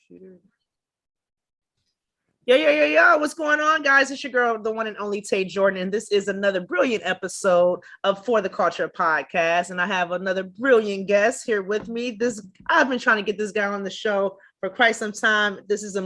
Shooter. Yeah. What's going on, guys? It's your girl, the one and only Tay Jordan, and this is another brilliant episode of For the Culture podcast. And I have another brilliant guest here with me. I've been trying to get this guy on the show for quite some time. This is a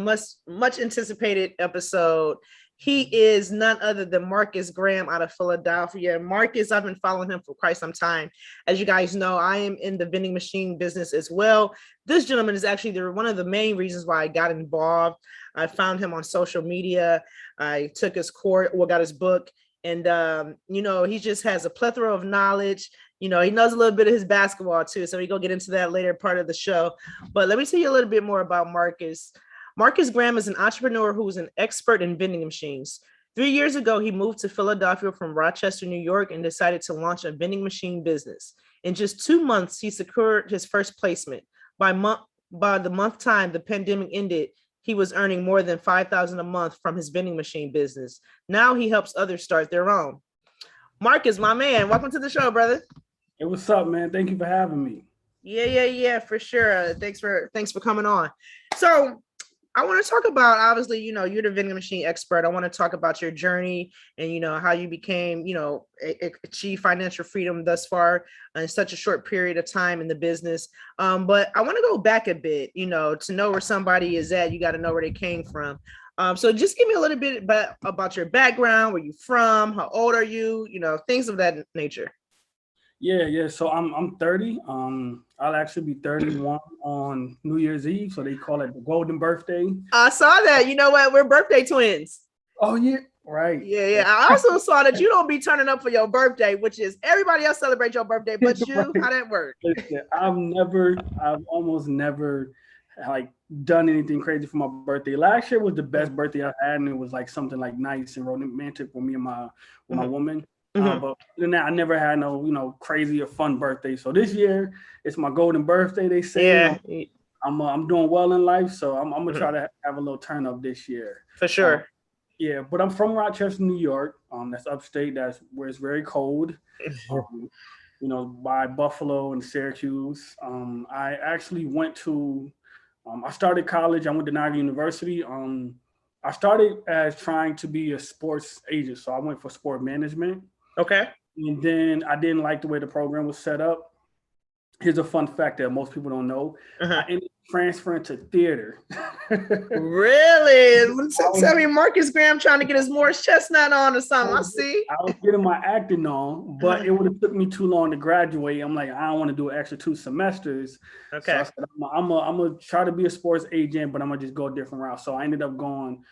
much anticipated episode. He is none other than Marcus Graham out of Philadelphia. Marcus, I've been following him for quite some time. As you guys know, I am in the vending machine business as well. This gentleman is actually one of the main reasons why I got involved. I found him on social media. I took his course, got his book, and he just has a plethora of knowledge. He knows a little bit of his basketball too, so we go get into that later part of the show. But let me tell you a little bit more about Marcus. Marcus Graham is an entrepreneur who is an expert in vending machines. 3 years ago, he moved to Philadelphia from Rochester, New York, and decided to launch a vending machine business. In just 2 months, he secured his first placement. By the month time the pandemic ended, he was earning more than $5,000 a month from his vending machine business. Now he helps others start their own. Marcus, my man, welcome to the show, brother. Hey, what's up, man? Thank you for having me. Yeah, for sure. Thanks for coming on. So I want to talk about, obviously, you're the vending machine expert. I want to talk about your journey and, how you became, achieve financial freedom thus far in such a short period of time in the business. But I want to go back a bit, to know where somebody is at, you got to know where they came from. So just give me a little bit about your background, where you from, how old are you, things of that nature. Yeah. So I'm 30. I'll actually be 31 on New Year's Eve. So they call it the golden birthday. I saw that. You know what? We're birthday twins. Oh, yeah. Right. Yeah. I also saw that you don't be turning up for your birthday, which is everybody else celebrate your birthday, but you. Right. How that work? Listen, I've almost never done anything crazy for my birthday. Last year was the best birthday I had, and it was something nice and romantic with me and my woman. Mm-hmm. But then I never had no, crazy or fun birthday. So this year it's my golden birthday. They say I'm doing well in life, so I'm gonna try to have a little turn up this year for sure. But I'm from Rochester, New York. That's upstate. That's where it's very cold. By Buffalo and Syracuse. I actually went to. I started college. I went to Niagara University. I started as trying to be a sports agent, so I went for sport management. Okay. And then I didn't like the way the program was set up. Here's a fun fact that most people don't know. Uh-huh. I ended up transferring to theater. Really? Tell me Marcus Graham trying to get his Morris Chestnut on or something. I see. I was getting my acting on, but it would have took me too long to graduate. I'm like, I don't want to do an extra 2 semesters. Okay. So I said, I'm gonna try to be a sports agent, but I'm gonna just go a different route. So I ended up going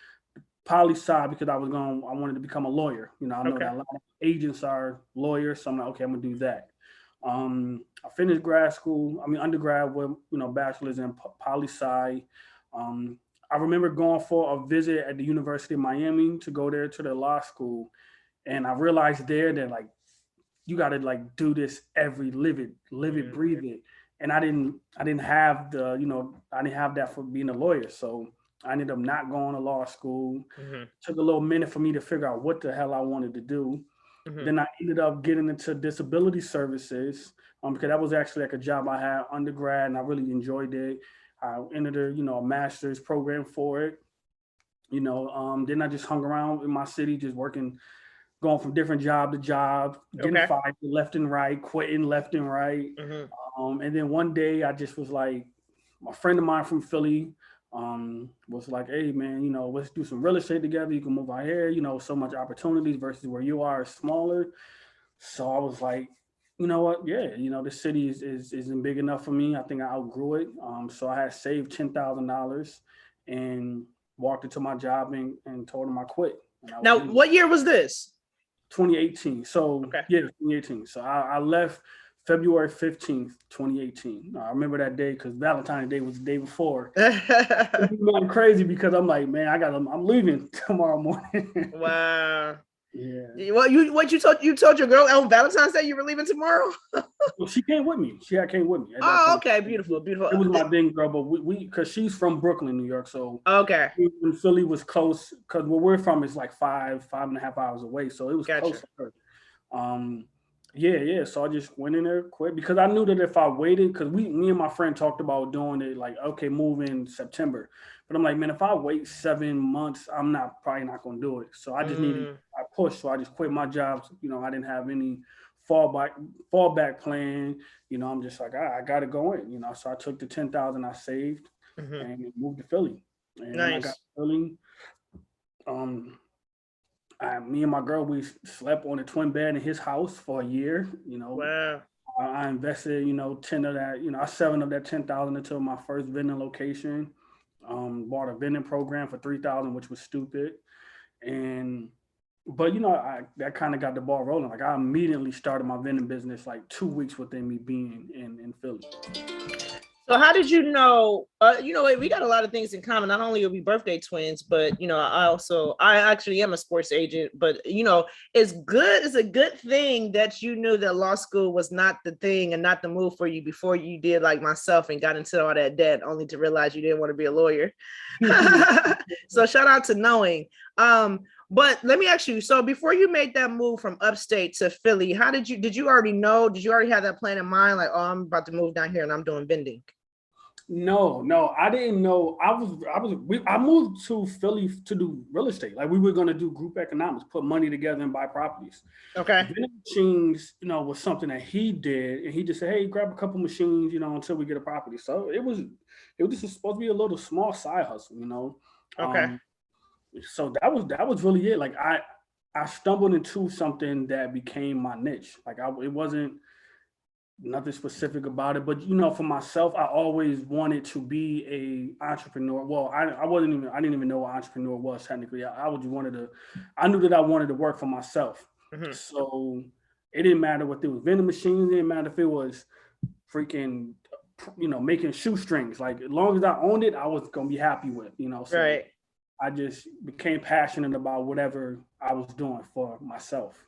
poli-sci because I wanted to become a lawyer. I know that a lot of agents are lawyers, so I'm like, okay, I'm gonna do that. I finished undergrad with bachelor's in poli-sci. I remember going for a visit at the University of Miami to go there to the law school, and I realized there that you got to do this live it, breathe it, and I didn't have that for being a lawyer, so I ended up not going to law school. Mm-hmm. Took a little minute for me to figure out what the hell I wanted to do. Mm-hmm. Then I ended up getting into disability services because that was actually a job I had undergrad, and I really enjoyed it. I entered a master's program for it. Then I just hung around in my city, just working, going from different job to job, getting fired left and right, quitting left and right. Mm-hmm. And then one day I just was like, a friend of mine from Philly was like, hey man, let's do some real estate together. You can move out here, so much opportunities versus where you are is smaller. So I was like, you know what? Yeah, the city isn't big enough for me. I think I outgrew it. So I had saved $10,000 and walked into my job and told them I quit. Now, what year was this? 2018. So 2018. So I left February 15th, 2018. I remember that day because Valentine's Day was the day before. I'm crazy because I'm like, man, I'm leaving tomorrow morning. Wow. Yeah. Well, you told your girl on Valentine's Day you were leaving tomorrow? Well, she came with me. She came with me. Oh, okay, beautiful. It was my thing, girl. But we because she's from Brooklyn, New York, so okay. When Philly was close, because where we're from is 5.5 hours away, so it was close to her. Yeah. So I just went in there quick because I knew that if I waited, because me and my friend talked about doing it, like, okay, move in September. But I'm like, man, if I wait 7 months, I'm not probably not gonna do it. So I just needed, Mm, I pushed. So I just quit my job. I didn't have any fallback fallback plan. I'm just like, I gotta go in. So I took the 10,000 I saved hmm. and moved to Philly. And when I got to Nice. Philly, um, me and my girl, we slept on a twin bed in his house for a year. Wow. I invested, 10 of that, I 7 of that 10,000 into my first vending location. Bought a vending program for 3,000, which was stupid. And but that kind of got the ball rolling. Like I immediately started my vending business like 2 weeks within me being in Philly. So how did you know? We got a lot of things in common. Not only are we birthday twins, but I actually am a sports agent. But it's good. It's a good thing that you knew that law school was not the thing and not the move for you before you did like myself and got into all that debt, only to realize you didn't want to be a lawyer. So shout out to knowing. But let me ask you, so before you made that move from upstate to Philly, did you already know? Did you already have that plan in mind? Like, oh, I'm about to move down here and I'm doing vending. No, I didn't know. I moved to Philly to do real estate. Like we were going to do group economics, put money together and buy properties. Okay. Vending machines, was something that he did, and he just said, "Hey, grab a couple machines, until we get a property." So it was just supposed to be a little small side hustle. Okay. Um, so that was really it. Like I stumbled into something that became my niche. Like it wasn't nothing specific about it, but for myself, I always wanted to be a entrepreneur. Well, I didn't even know what entrepreneur was technically. I knew that I wanted to work for myself. Mm-hmm. So it didn't matter what it was vending machines. It didn't matter if it was freaking, making shoestrings. Like as long as I owned it, I was gonna be happy with. So Right. I just became passionate about whatever I was doing for myself.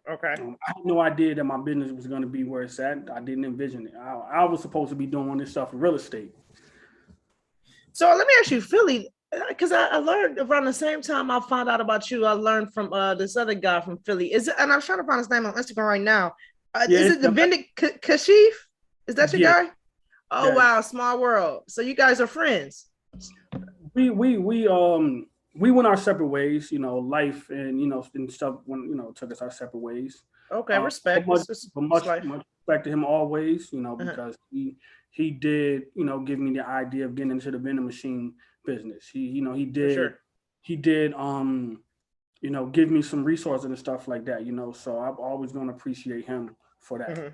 Okay. I had no idea that my business was going to be where it's at. I didn't envision it. I was supposed to be doing this stuff in real estate. So let me ask you, Philly, because I learned around the same time I found out about you. I learned from this other guy from Philly. Is it? And I'm trying to find his name on Instagram right now. Yeah, Is it the Vending Kashif? Is that your yeah, guy? Oh yeah. wow, small world. So you guys are friends. We went our separate ways. Life and and stuff when took us our separate ways. Okay, But respect. much, It's but much, life. much respect to him always. Uh-huh. Because he did give me the idea of getting into the vending machine business. For sure. He did give me some resources and stuff like that. So I'm always going to appreciate him for that. Mm-hmm.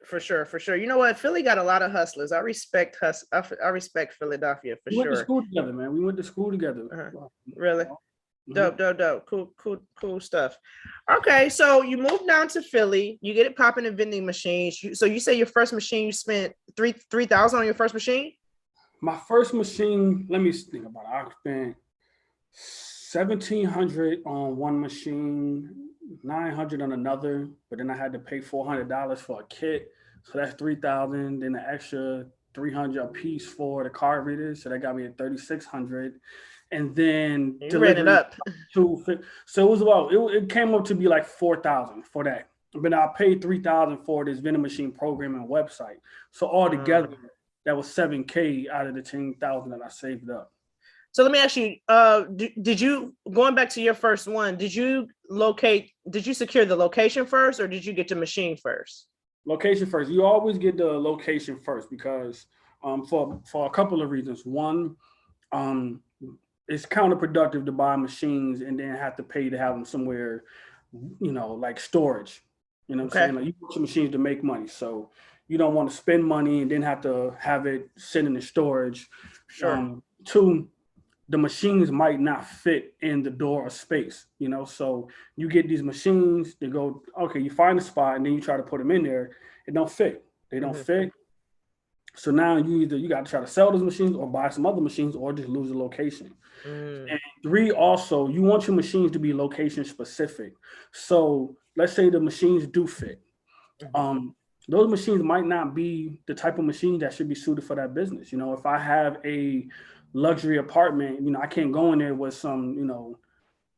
For sure, for sure. You know what? Philly got a lot of hustlers. I respect I respect Philadelphia for We went to sure. school together, man. We went to school together. Uh-huh. Really? Mhm. Dope. Cool stuff. Okay, so you moved down to Philly. You get it popping in vending machines. So you say your first machine you spent 3,000 on your first machine? My first machine, let me think about it. I spent 1,700 on one machine, 900 on another, but then I had to pay $400 for a kit. So that's 3,000. Then the extra 300 a piece for the card readers. So that got me at 3,600. And then You ran it delivery up. so it was it came up to be like 4,000 for that. But I paid 3,000 for this vending machine programming website. So altogether, that was 7K out of the 10,000 that I saved up. So let me ask you, did you, going back to your first one, did you secure the location first or did you get the machine first? Location first. You always get the location first because for a couple of reasons. One, it's counterproductive to buy machines and then have to pay to have them somewhere, like storage. You know what I'm saying? Like you want your machines to make money. So you don't want to spend money and then have to have it sit in the storage. Sure. Two, the machines might not fit in the door or space, so you get these machines, they go, okay, you find a spot and then you try to put them in there. It don't fit. They don't fit. So now you got to try to sell those machines or buy some other machines or just lose the location. And three, also, you want your machines to be location specific. So let's say the machines do fit. Those machines might not be the type of machine that should be suited for that business. If I have a luxury apartment, I can't go in there with some,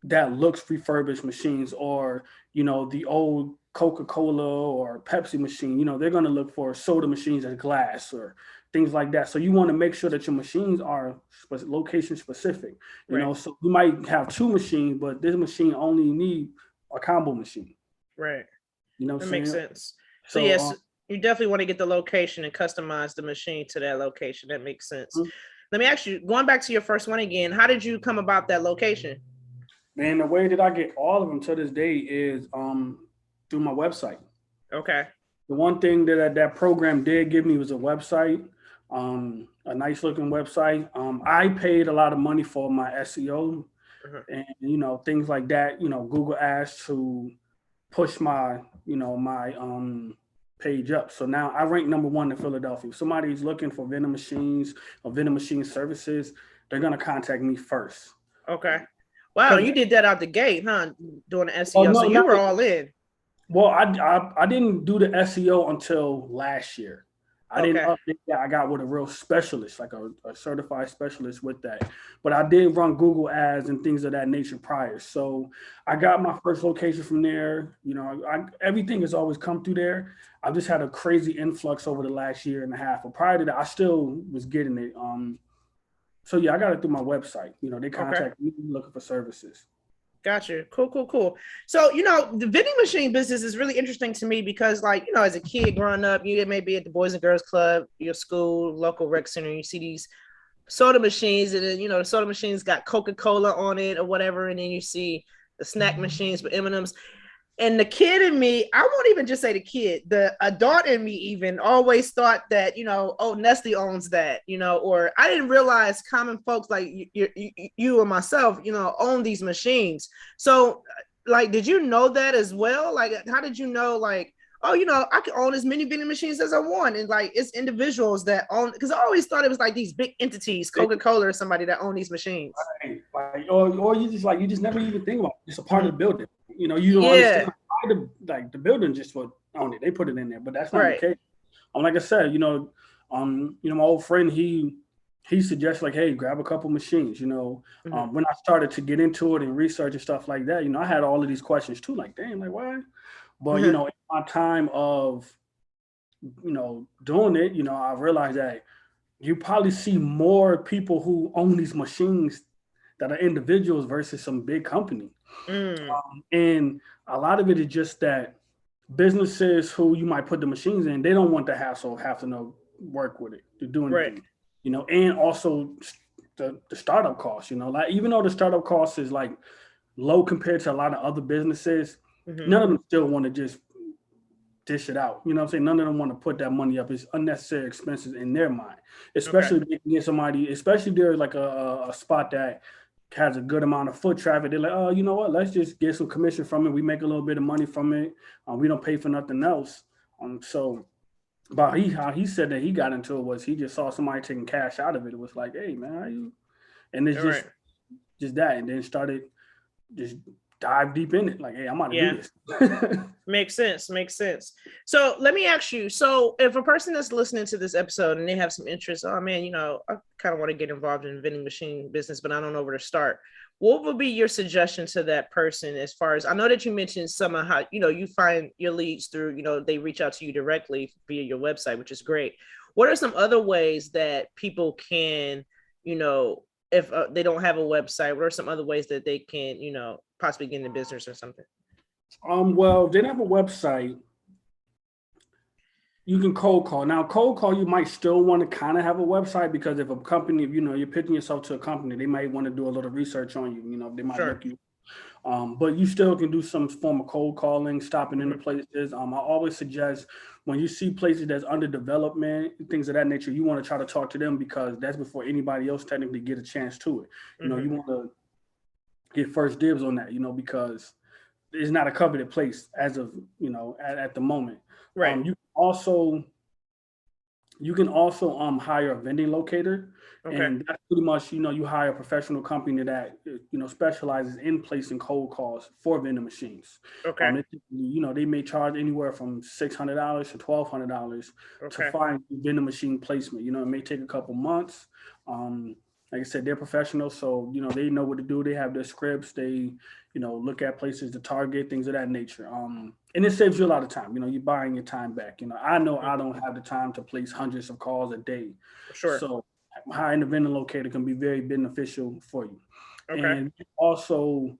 that looks refurbished machines, or the old Coca-Cola or Pepsi machine. They're going to look for soda machines as glass or things like that. So you want to make sure that your machines are location specific. Right. So you might have two machines, but this machine only need a combo machine. Right. You know what That I'm makes saying? sense. So So yes, you definitely want to get the location and customize the machine to that location. That makes sense. Let me ask you, going back to your first one again, how did you come about that location? and the way that I get all of them to this day is through my website. Okay. The one thing that program did give me was a website, a nice looking website. I paid a lot of money for my SEO and things like that. Google Ads to push my page up. So now I rank number one in Philadelphia. If somebody's looking for vending machines or vending machine services, they're gonna contact me first. Okay. Wow, you did that out the gate, huh? Doing the SEO. No, so you were all in. Well, I didn't do the SEO until last year. I didn't update that. I got with a real specialist, like a certified specialist with that. But I did run Google ads and things of that nature prior. So I got my first location from there. Everything has always come through there. I've just had a crazy influx over the last year and a half. But prior to that, I still was getting it. So yeah, I got it through my website. They contact me looking for services. Gotcha. Cool. So, the vending machine business is really interesting to me because, as a kid growing up, you may be at the Boys and Girls Club, your school, local rec center, and you see these soda machines, and then, the soda machines got Coca-Cola on it or whatever, and then you see the snack machines with M&Ms. And the kid in me, I won't even just say the kid, the adult in me even always thought that, Nestle owns that, or I didn't realize common folks like you and myself, own these machines. So did you know that as well? Like, how did you know, I can own as many vending machines as I want. And it's individuals that own, because I always thought it was like these big entities, Coca-Cola or somebody that own these machines. Right. Or you just never even think about it. It's a part of the building. You don't understand why the building just would own it. They put it in there, but that's not the case. Like I said, my old friend, he suggests hey, grab a couple machines. When I started to get into it and research and stuff like that, I had all of these questions too. Like, damn, why? But in my time of doing it, I realized that you probably see more people who own these machines that are individuals versus some big company. And a lot of it is just that businesses who you might put the machines in, they don't want the hassle of having to work with it to do anything. And also the startup costs, even though the startup cost is low compared to a lot of other businesses, none of them still want to just dish it out. You know what I'm saying? None of them want to put that money up. It's unnecessary expenses in their mind, especially if they can get somebody, especially if there's a spot that has a good amount of foot traffic. They're like, oh, you know what? Let's just get some commission from it. We make a little bit of money from it. We don't pay for nothing else. So about how he said that he got into it was he just saw somebody taking cash out of it. It was like, hey, man, how you? And it's just that. And then started just dive deep in it. Like, hey, I'm about to do this. Makes sense. So let me ask you. So if a person that's listening to this episode and they have some interest, oh man, I kind of want to get involved in vending machine business, but I don't know where to start. What would be your suggestion to that person as far as, I know that you mentioned some of how, you find your leads through, they reach out to you directly via your website, which is great. What are some other ways that people can, if they don't have a website, what are some other ways that they can, possibly get into business or something? Well, they have a website. You can cold call. Now, cold call, you might still want to kind of have a website, because if a company, if you're pitching yourself to a company, they might want to do a little research on you. They might look you. But you still can do some form of cold calling, stopping into places. I always suggest when you see places that's under development, things of that nature, you want to try to talk to them, because that's before anybody else technically get a chance to it. You want to get first dibs on that, because it's not a coveted place as of, at the moment. Right. You can also hire a vending locator. And that's pretty much, you hire a professional company that, specializes in placing cold calls for vending machines. They may charge anywhere from $600 to $1,200 to find vending machine placement. It may take a couple months. And like I said, they're professionals. So, they know what to do. They have their scripts. They, look at places to target, things of that nature. And it saves you a lot of time. You're buying your time back. I know I don't have the time to place hundreds of calls a day. Sure. So hiring a vending locator can be very beneficial for you. Okay. And also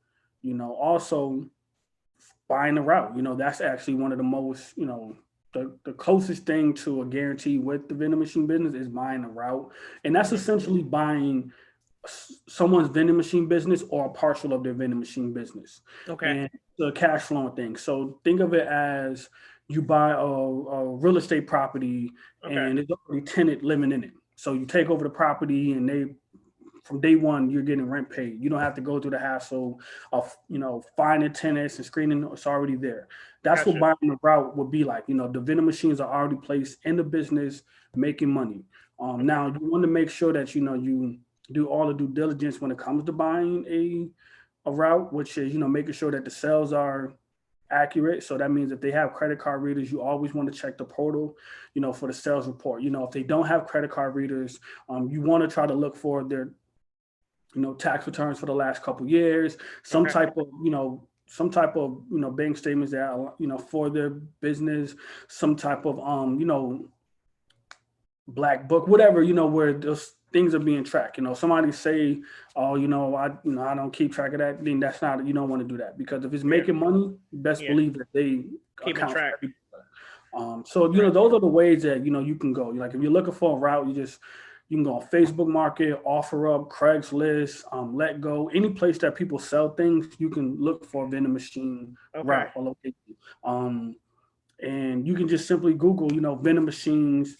buying a route. That's actually one of the most, the closest thing to a guarantee with the vending machine business is buying a route. And that's essentially buying someone's vending machine business or a partial of their vending machine business. Okay. And the cash flowing thing. So think of it as you buy a real estate property and there's already tenant living in it. So you take over the property and from day one, you're getting rent paid. You don't have to go through the hassle of, finding tenants and screening. It's already there. That's what buying a route would be like. The vending machines are already placed in the business, making money. Now you want to make sure that, you do all the due diligence when it comes to buying a route, which is, making sure that the sales are accurate. So that means if they have credit card readers, you always want to check the portal, for the sales report. If they don't have credit card readers, you want to try to look for their, tax returns for the last couple of years, some type of bank statements that are, for their business, some type of, black book, whatever, where those things are being tracked. Somebody say, oh, I don't keep track of that. Then that's not, you don't want to do that, because if it's making money, best believe that they keep account track. So, those are the ways that, you can go. Like if you're looking for a route, you can go on Facebook Market, OfferUp, Craigslist, Let Go, any place that people sell things, you can look for a vending machine route or location. And you can just simply Google, vending machines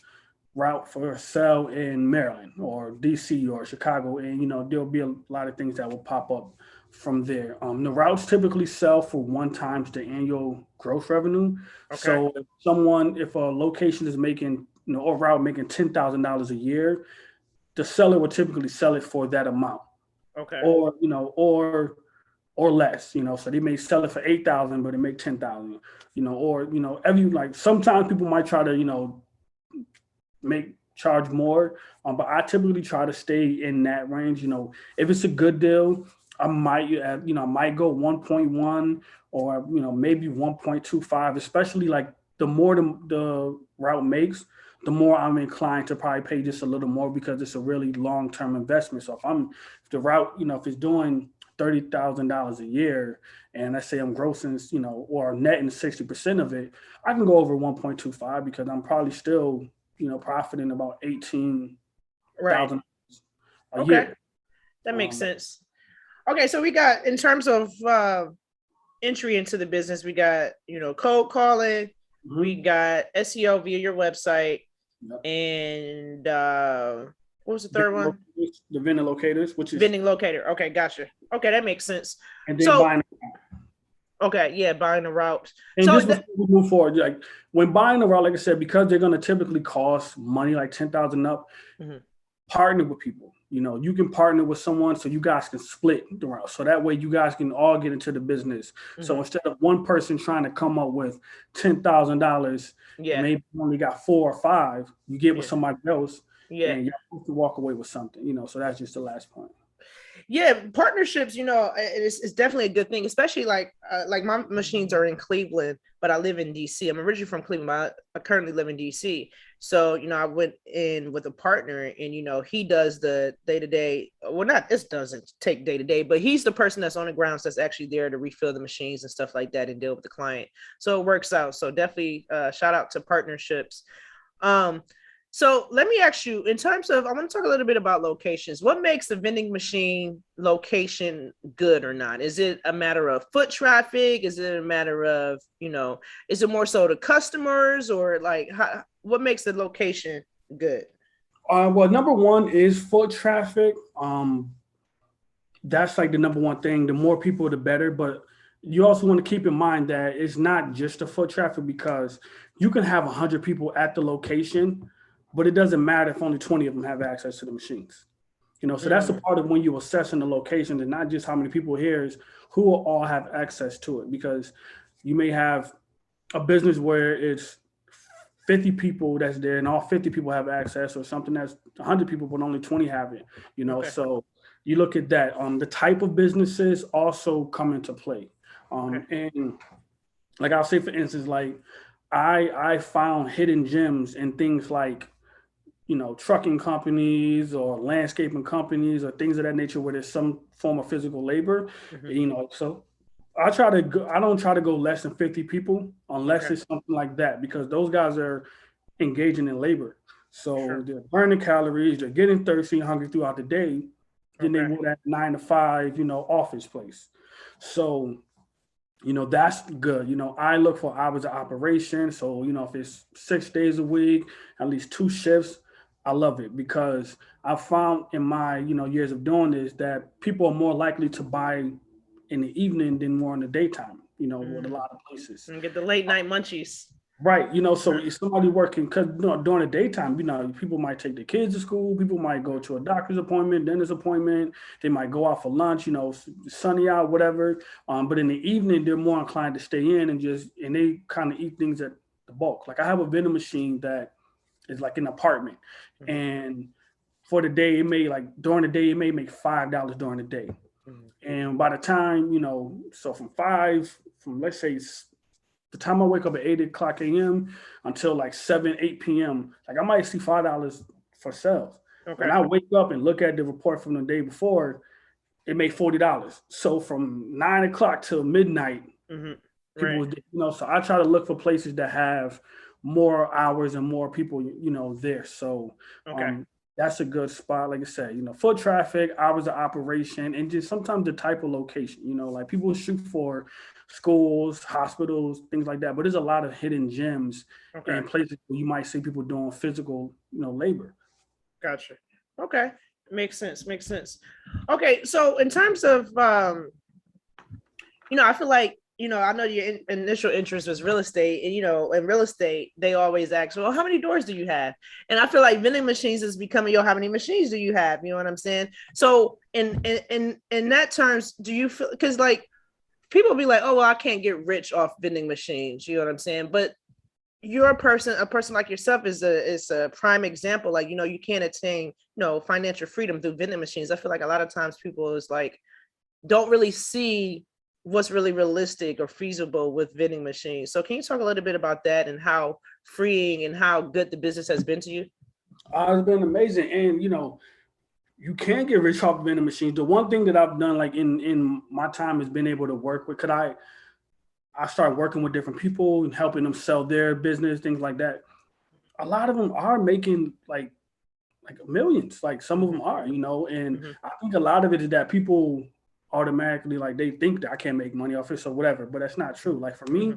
route for sale in Maryland or DC or Chicago, and there'll be a lot of things that will pop up from there. The routes typically sell for 1 times the annual gross revenue. So if a location is making, or route making $10,000 a year, the seller will typically sell it for that amount. Or less, so they may sell it for 8,000, but they make 10,000, sometimes people might try to, charge more, but I typically try to stay in that range. If it's a good deal, I might go 1.1 or maybe 1.25, especially like the more the route makes, the more I'm inclined to probably pay just a little more, because it's a really long-term investment. So if the route, if it's doing $30,000 a year, and let's say I'm grossing, or netting 60% of it, I can go over 1.25 because I'm probably still, profiting about $18,000 a year. That makes sense. Okay, so we got, in terms of entry into the business, we got, cold calling, we got SEO via your website, and what was the third one? The vending locators, which is vending locator. Okay, gotcha. Okay, that makes sense. And then buying. Buying a route. And so this we move forward. Like when buying a route, like I said, because they're going to typically cost money, like 10,000 up. Partner with people. You can partner with someone so you guys can split the route. So that way you guys can all get into the business. So instead of one person trying to come up with $10,000, maybe you only got 4 or 5, you get with somebody else. And you're supposed to walk away with something. So that's just the last point. Partnerships, it's definitely a good thing, especially like my machines are in Cleveland, but I live in DC. I'm originally from Cleveland, but I currently live in DC. So, I went in with a partner, and, he does the day-to-day. Well, this doesn't take day-to-day, but he's the person that's on the grounds that's actually there to refill the machines and stuff like that and deal with the client. So it works out. So definitely shout out to partnerships. So let me ask you, in terms of, I want to talk a little bit about locations. What makes the vending machine location good or not? Is it a matter of foot traffic? Is it a matter of, is it more so the customers, or like what makes the location good? Well, number one is foot traffic. That's like the number one thing. The more people, the better. But you also want to keep in mind that it's not just the foot traffic, because you can have 100 people at the location, but it doesn't matter if only 20 of them have access to the machines. So that's a part of when you're assessing the location, and not just how many people here, is who will all have access to it. Because you may have a business where it's 50 people that's there and all 50 people have access, or something that's 100 people but only 20 have it, Okay. So you look at that. The type of businesses also come into play. And like I'll say, for instance, like I found hidden gems in things like, trucking companies or landscaping companies or things of that nature where there's some form of physical labor, so I don't try to go less than 50 people unless it's something like that, because those guys are engaging in labor. So they're burning calories, they're getting thirsty and hungry throughout the day. Then they want that 9 to 5, office place. So, that's good. I look for hours of operation. So, if it's 6 days a week, at least 2 shifts, I love it, because I found in my, years of doing this that people are more likely to buy in the evening than more in the daytime, with a lot of places. And get the late night munchies. Right. So if somebody working, because during the daytime, people might take their kids to school, people might go to a doctor's appointment, dentist appointment, they might go out for lunch, sunny out, whatever. But in the evening, they're more inclined to stay in and they kind of eat things at the bulk. Like I have a vending machine that is like an apartment. And for the day, during the day, it may make $5 during the day. And by the time, so from let's say the time I wake up at 8 o'clock a.m. until like 7, 8 p.m., like I might see $5 for sales. Okay. And I wake up and look at the report from the day before, it made $40. So from 9 o'clock till midnight, people, so I try to look for places that have more hours and more people, there. So that's a good spot. Like I said, foot traffic, hours of operation, and just sometimes the type of location, like people shoot for schools, hospitals, things like that. But there's a lot of hidden gems and places where you might see people doing physical, labor. Gotcha. Okay. Makes sense. Okay. So in terms of, I feel like, I know your initial interest was real estate, and, in real estate, they always ask, well, how many doors do you have? And I feel like vending machines is becoming, how many machines do you have? You know what I'm saying? So in that terms, do you feel, because like people be like, oh, well, I can't get rich off vending machines. You know what I'm saying? But you're a person like yourself is a prime example. Like, you can't attain, financial freedom through vending machines. I feel like a lot of times people is like, don't really see what's really realistic or feasible with vending machines. So can you talk a little bit about that and how freeing and how good the business has been to you? It's been amazing. And, you can get rich off vending machines. The one thing that I've done, like in my time, has been able to work with, I started working with different people and helping them sell their business, things like that. A lot of them are making like millions. Like some of them are, and I think a lot of it is that people automatically, like, they think that I can't make money off it or whatever, but that's not true. Like for me,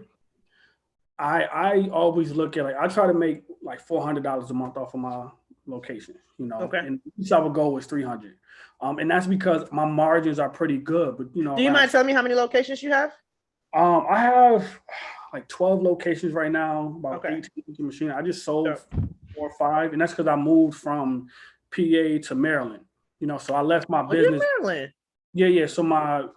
I always look at, like, I try to make like $400 a month off of my location, and each our goal was 300. And that's because my margins are pretty good. But, do you mind telling me how many locations you have? I have like 12 locations right now, about 18 machines. I just sold 4 or 5, and that's because I moved from PA to Maryland, so I left my business. Maryland? Yeah. So I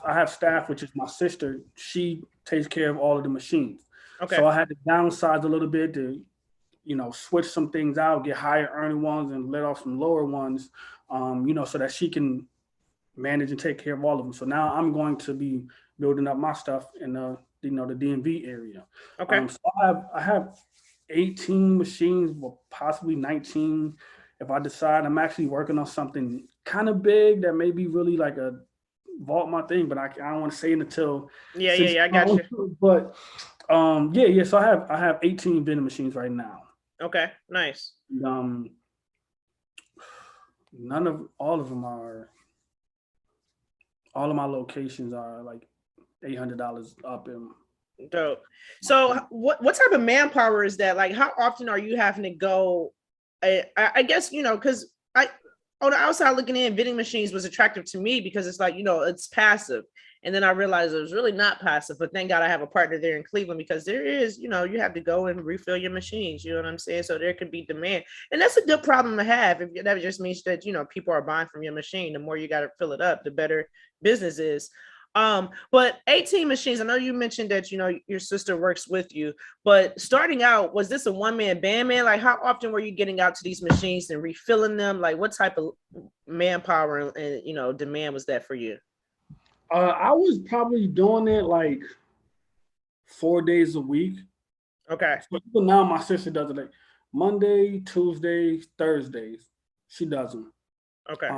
have staff, which is my sister. She takes care of all of the machines. Okay. So I had to downsize a little bit to, switch some things out, get higher earning ones and let off some lower ones, so that she can manage and take care of all of them. So now I'm going to be building up my stuff in the DMV area. Okay. So I have 18 machines, well, possibly 19. If I decide, I'm actually working on something kind of big that may be really like a vault my thing, but I don't want to say it until. I got you. But so I have 18 vending machines right now. Okay, nice. All of my locations are like $800 up. Dope. So what type of manpower is that? Like, how often are you having to go? I guess, because on the outside looking in, vending machines was attractive to me because it's like, it's passive. And then I realized it was really not passive, but thank God I have a partner there in Cleveland, because there is, you have to go and refill your machines, you know what I'm saying? So there could be demand. And that's a good problem to have. If that just means that, people are buying from your machine. The more you got to fill it up, the better business is. But 18 machines, I know you mentioned that, your sister works with you, but starting out, was this a one-man band, man? Like, how often were you getting out to these machines and refilling them? Like, what type of manpower and, demand was that for you? I was probably doing it like 4 days a week. Okay. So now my sister does it like Monday, Tuesday, Thursdays. She does them. Okay.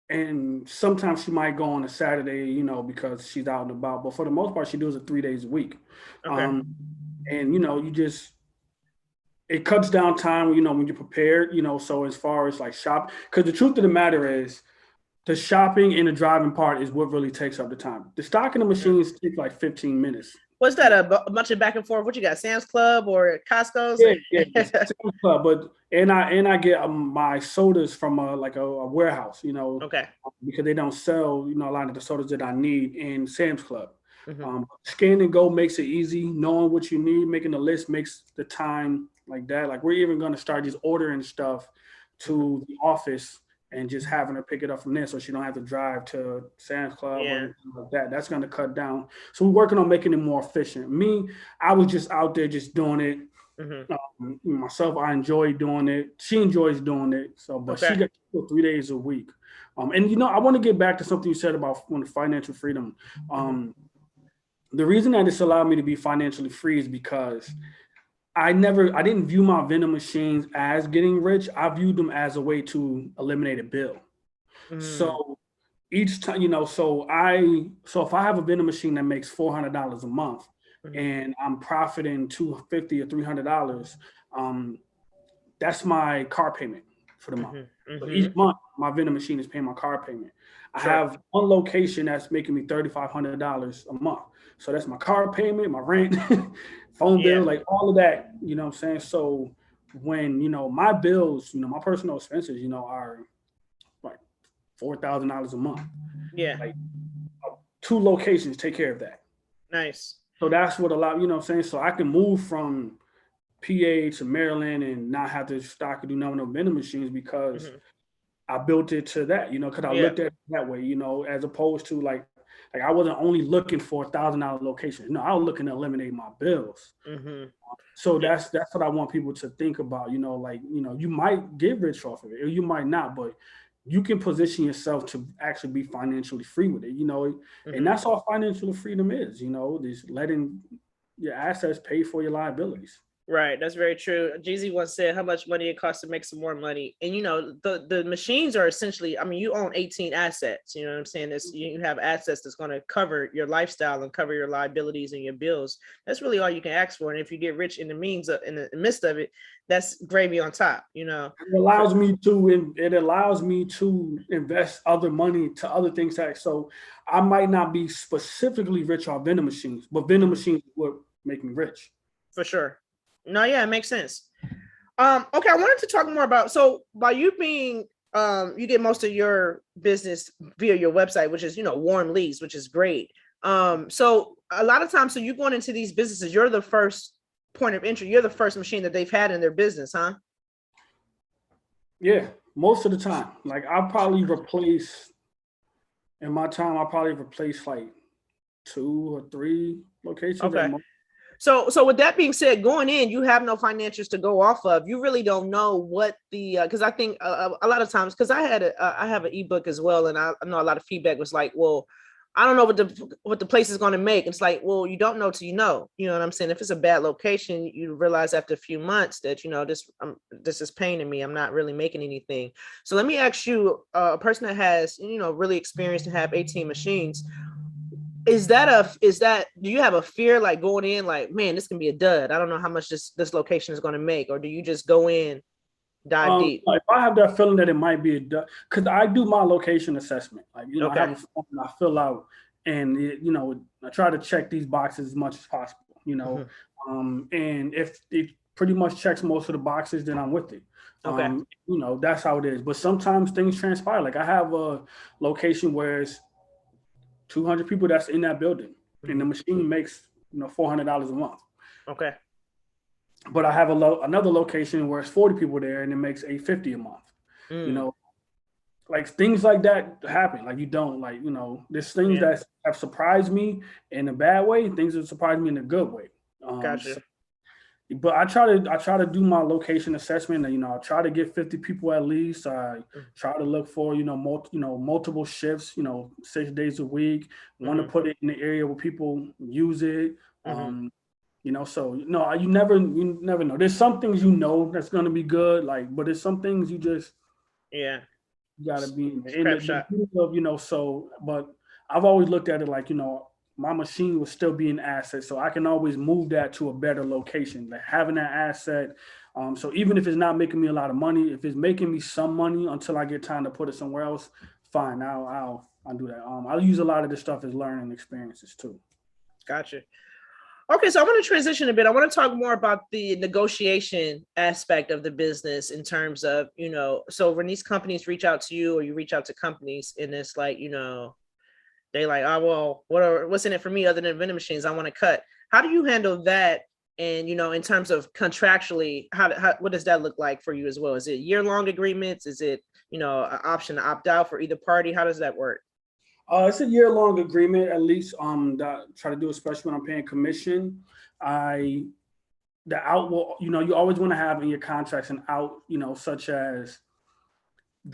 And sometimes she might go on a Saturday, because she's out and about. But for the most part, she does it 3 days a week. Okay. And it cuts down time, when you're prepared, so as far as like shop, because the truth of the matter is the shopping and the driving part is what really takes up the time. The stocking the machines take like 15 minutes. What's that, a bunch of back and forth? What you got, Sam's Club or Costco's? Yeah, Sam's Club, but I get my sodas from a warehouse, Okay. because they don't sell, a lot of the sodas that I need in Sam's Club. Mm-hmm. Scan and go makes it easy. Knowing what you need, making the list makes the time like that. Like, we're even going to start just ordering stuff to the office and just having her pick it up from there, so she don't have to drive to Sam's Club or anything like that. That's going to cut down. So we're working on making it more efficient. Me, I was just out there just doing it. Mm-hmm. Myself, I enjoy doing it. She enjoys doing it. So, but she gets 3 days a week. And I want to get back to something you said about financial freedom. The reason that this allowed me to be financially free is because I didn't view my vending machines as getting rich. I viewed them as a way to eliminate a bill. So each time, so if I have a vending machine that makes $400 a month and I'm profiting $250 or $300, that's my car payment for the month. So each month, my vending machine is paying my car payment. I have one location that's making me $3,500 a month. So that's my car payment, my rent, phone bill, like all of that, you know what I'm saying? So when, my bills, my personal expenses, are like $4,000 a month. Yeah. Like 2 locations take care of that. Nice. So that's what a lot, you know what I'm saying? So I can move from PA to Maryland and not have to stock and do no vending machines because I built it to that, because I looked at it that way, as opposed to like I wasn't only looking for $1,000 location. No, I was looking to eliminate my bills. So that's what I want people to think about. You might get rich off of it, or you might not, but you can position yourself to actually be financially free with it. And that's all financial freedom is. Just letting your assets pay for your liabilities. Right, that's very true. Jeezy once said how much money it costs to make some more money. And the machines are essentially, you own 18 assets. You know what I'm saying? You have assets that's going to cover your lifestyle and cover your liabilities and your bills. That's really all you can ask for. And if you get rich in the midst of it, that's gravy on top. It allows me to invest other money to other things. So I might not be specifically rich on vending machines, but vending machines would make me rich. For sure. No, yeah, it makes sense. Okay, I wanted to talk more about, so by you being, you get most of your business via your website, which is, warm leads, which is great. So a lot of times, so you're going into these businesses, you're the first point of entry, you're the first machine that they've had in their business, huh? Yeah, most of the time. Like in my time, I'll probably replace like 2 or 3 locations. Okay. So with that being said, going in, you have no financials to go off of. You really don't know what because I think a lot of times, because I have an ebook as well, and I know a lot of feedback was like, well, I don't know what the place is going to make. It's like, well, you don't know till you know. You know what I'm saying? If it's a bad location, you realize after a few months that this is paining me. I'm not really making anything. So let me ask you, a person that has really experienced and have 18 machines. Do you have a fear like going in like, man, this can be a dud? I don't know how much this location is going to make, or do you just go in, dive deep? If I have that feeling that it might be a dud, because I do my location assessment, like I have a form I fill out, and I try to check these boxes as much as possible, and if it pretty much checks most of the boxes, then I'm with it. That's how it is. But sometimes things transpire. Like I have a location where it's 200 people that's in that building, and the machine makes $400 a month. Okay. But I have another location where it's 40 people there, and it makes $850 a month. like things like that happen. Like you don't like, there's things that have surprised me in a bad way, things that surprised me in a good way. Gotcha. But I try to do my location assessment, and I try to get 50 people at least. I try to look for multiple shifts, 6 days a week. Want to put it in the area where people use it. So you never know. There's some things that's gonna be good, but there's some things you just you gotta be in the but I've always looked at it like, my machine will still be an asset, so I can always move that to a better location. Like having that asset, so even if it's not making me a lot of money, if it's making me some money until I get time to put it somewhere else, fine. I'll do that. I'll use a lot of this stuff as learning experiences too. Gotcha. Okay, so I want to transition a bit. I want to talk more about the negotiation aspect of the business in terms of, so when these companies reach out to you or you reach out to companies and it's like, they like, oh, well, what's in it for me other than vending machines? I want to cut. How do you handle that? And, in terms of contractually, what does that look like for you as well? Is it year-long agreements? Is it, an option to opt out for either party? How does that work? It's a year-long agreement, at least. That try to do, especially when I'm paying commission. You always want to have in your contracts an out, such as if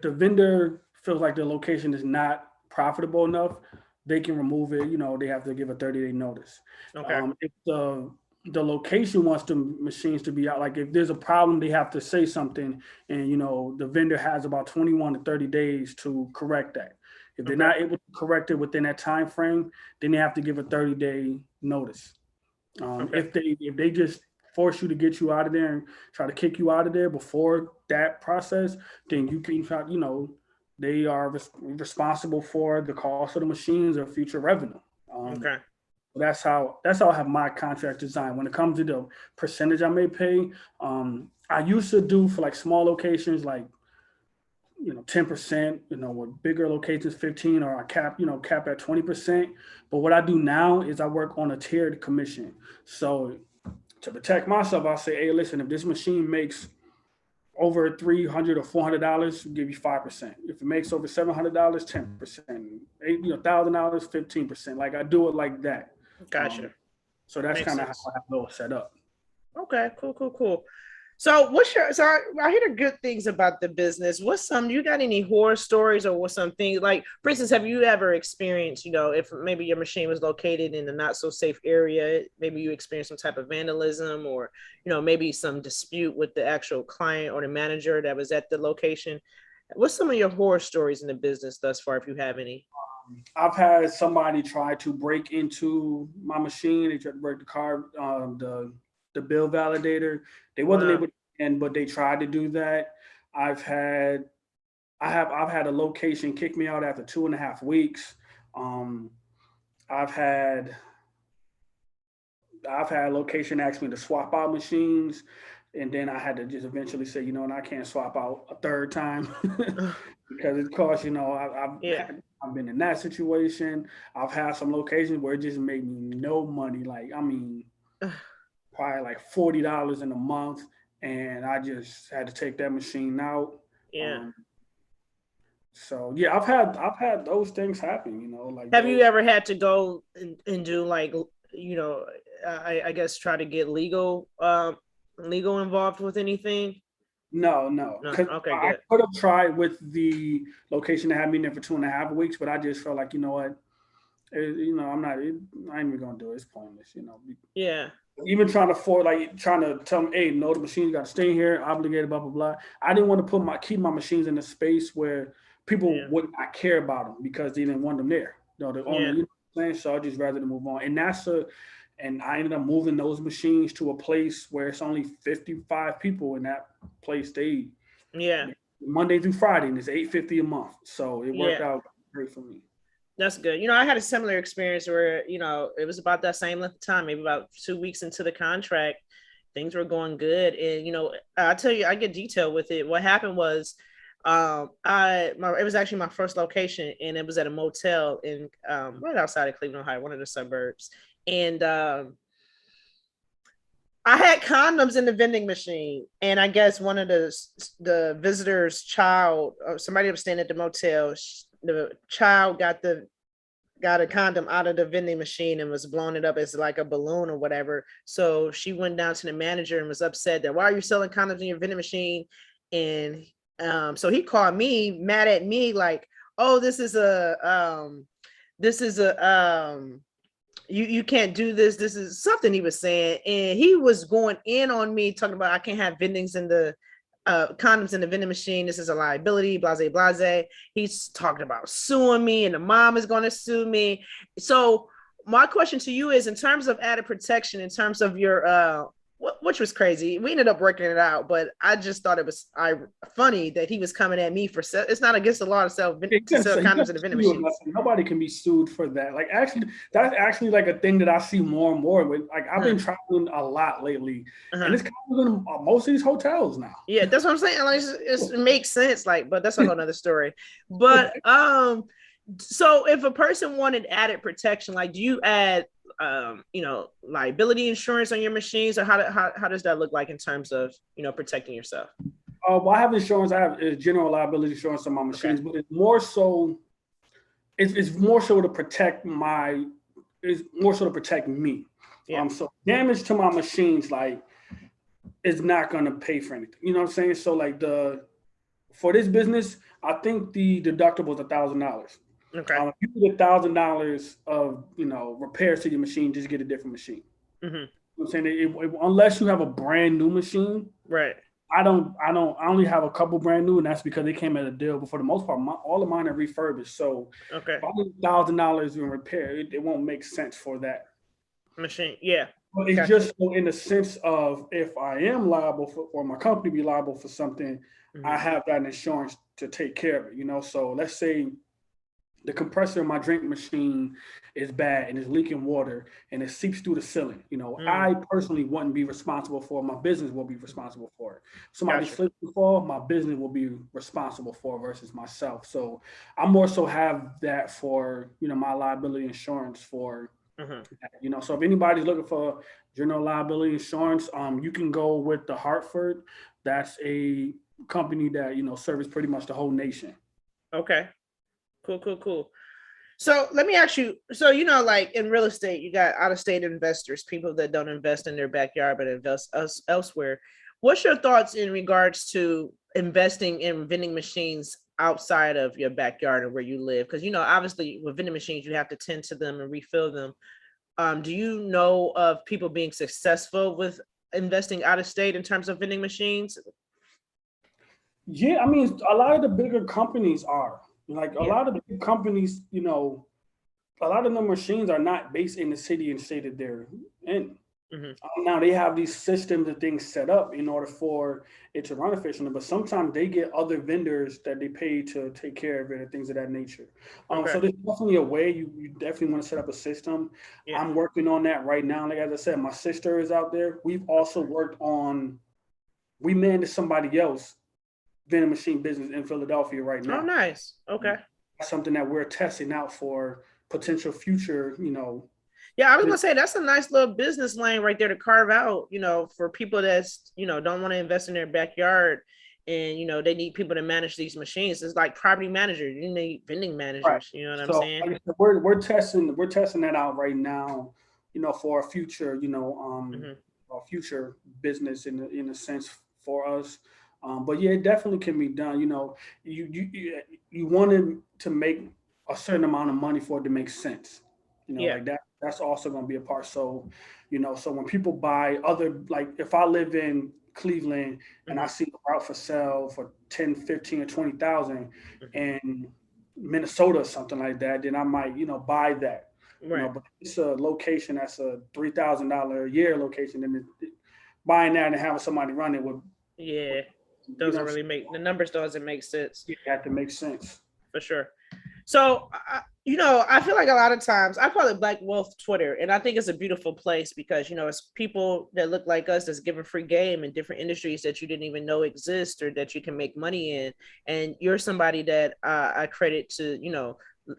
the vendor feels like the location is not profitable enough, they can remove it. They have to give a 30-day notice. Okay. If the location wants the machines to be out, like if there's a problem, they have to say something, and the vendor has about 21 to 30 days to correct that. If they're not able to correct it within that time frame, then they have to give a 30-day notice. If they just force you to get you out of there and try to kick you out of there before that process, then you can try, they are responsible for the cost of the machines or future revenue. That's how I have my contract designed. When it comes to the percentage I may pay, I used to do for like small locations, like 10%. With bigger locations, 15, or I cap at 20%. But what I do now is I work on a tiered commission. So to protect myself, I'll say, hey, listen, if this machine makes over $300 or $400, give you 5%. If it makes over $700, 10%. $1,000, 15%. Like I do it like that. Gotcha. So that's kind of how I have it set up. Okay, cool. So I hear the good things about the business. You got any horror stories or what something like, for instance, have you ever experienced, if maybe your machine was located in a not so safe area, maybe you experienced some type of vandalism or, maybe some dispute with the actual client or the manager that was at the location? What's some of your horror stories in the business thus far, if you have any? I've had somebody try to break into my machine. They tried to break the car, the bill validator. They wasn't able to, but they tried to do that. I've had a location kick me out after 2.5 weeks. I've had a location ask me to swap out machines, and then I had to just eventually say, and I can't swap out a third time because it costs. I've been in that situation. I've had some locations where it just made me no money. Like, probably like $40 in a month, and I just had to take that machine out. So yeah, I've had those things happen. Have you ever had to go and do like, I guess try to get legal involved with anything? No. Okay, I could have tried with the location that had me there for 2.5 weeks, but I just felt like, what, I ain't even gonna do it. It's pointless, Yeah. Even trying to tell them, hey, no, the machine got to stay here, obligated, blah blah blah. I didn't want to keep my machines in a space where people would not care about them because they didn't want them there. The owner, so I just rather to move on. And I ended up moving those machines to a place where it's only 55 people in that place. Monday through Friday, and it's $850 a month. So it worked out great for me. That's good. I had a similar experience where, it was about that same length of time, maybe about 2 weeks into the contract, things were going good. And, I tell you, I get detailed with it. What happened was, it was actually my first location, and it was at a motel in right outside of Cleveland, Ohio, one of the suburbs. And I had condoms in the vending machine, and I guess one of the visitors' child, or somebody was staying at the motel, the child got a condom out of the vending machine and was blowing it up as like a balloon or whatever. So she went down to the manager and was upset that, why are you selling condoms in your vending machine? And so he called me, mad at me, like, oh, this is a you can't do this. This is something he was saying, and he was going in on me, talking about I can't have vendings in the condoms in the vending machine. This is a liability, blase, blase. He's talking about suing me, and the mom is going to sue me. So my question to you is, in terms of added protection, in terms of your which was crazy. We ended up working it out, but I just thought it was funny that he was coming at me for it's not against the law to sell condoms in the vending machine. Nobody can be sued for that. Like, actually, that's actually like a thing that I see more and more with. Like, I've been traveling a lot lately, and it's kind of in most of these hotels now. Yeah, that's what I'm saying. Like, it makes sense. Like, but that's a whole other story. But so if a person wanted added protection, like, do you add liability insurance on your machines, or how does that look like in terms of protecting yourself? Well, I have insurance. I have general liability insurance on my machines, but it's more so to protect me. Yeah. So damage to my machines, like, is not going to pay for anything. You know what I'm saying? So, like, for this business, I think the deductible is $1,000. Okay. You get $1,000 of repairs to your machine, just get a different machine. Mm-hmm. You know what I'm saying? Unless you have a brand new machine, right? I only have a couple brand new, and that's because they came at a deal. But for the most part, all of mine are refurbished. So okay, if I need $1,000 in repair, it won't make sense for that machine. Yeah. But it's just in the sense of, if I am liable for, or my company be liable for something, I have that insurance to take care of it. So let's say the compressor in my drink machine is bad and it's leaking water and it seeps through the ceiling. I personally wouldn't be responsible for it. My business will be responsible for it. Somebody slips and fall, my business will be responsible for it versus myself. So I more so have that for, my liability insurance for, so if anybody's looking for general liability insurance, you can go with the Hartford. That's a company that, serves pretty much the whole nation. Okay. Cool. So let me ask you, so, like in real estate, you got out-of-state investors, people that don't invest in their backyard, but invest elsewhere. What's your thoughts in regards to investing in vending machines outside of your backyard or where you live? Because, obviously with vending machines, you have to tend to them and refill them. Do you know of people being successful with investing out of state in terms of vending machines? Yeah, I mean, a lot of the bigger companies are. Like, a lot of the big companies, a lot of the machines are not based in the city and state that they're in. Now they have these systems and things set up in order for it to run efficiently, but sometimes they get other vendors that they pay to take care of it and things of that nature. So there's definitely a way you definitely want to set up a system. Yeah. I'm working on that right now. Like, as I said, my sister is out there. We've also we manage somebody else vending machine business in Philadelphia right now. Oh, nice. Okay. That's something that we're testing out for potential future, Yeah, I was gonna say that's a nice little business lane right there to carve out, for people that's, don't want to invest in their backyard and, they need people to manage these machines. It's like property managers, you need vending managers, right. You know what I'm saying? We're testing that out right now, for a future, a future business in a sense for us. But yeah, it definitely can be done. You wanted to make a certain amount of money for it to make sense. Like that's also going to be a part. So, so when people buy like if I live in Cleveland and I see a route for sale for 10, 15 or 20,000 in Minnesota or something like that, then I might, buy that. Right. But it's a location that's a $3,000 a year location, and buying that and having somebody run it would. Yeah. Doesn't really make the numbers doesn't make sense. You have to make sense for sure. So, I feel like a lot of times I call it Black Wealth Twitter, and I think it's a beautiful place because, it's people that look like us that's given free game in different industries that you didn't even know exist or that you can make money in. And you're somebody that I credit to,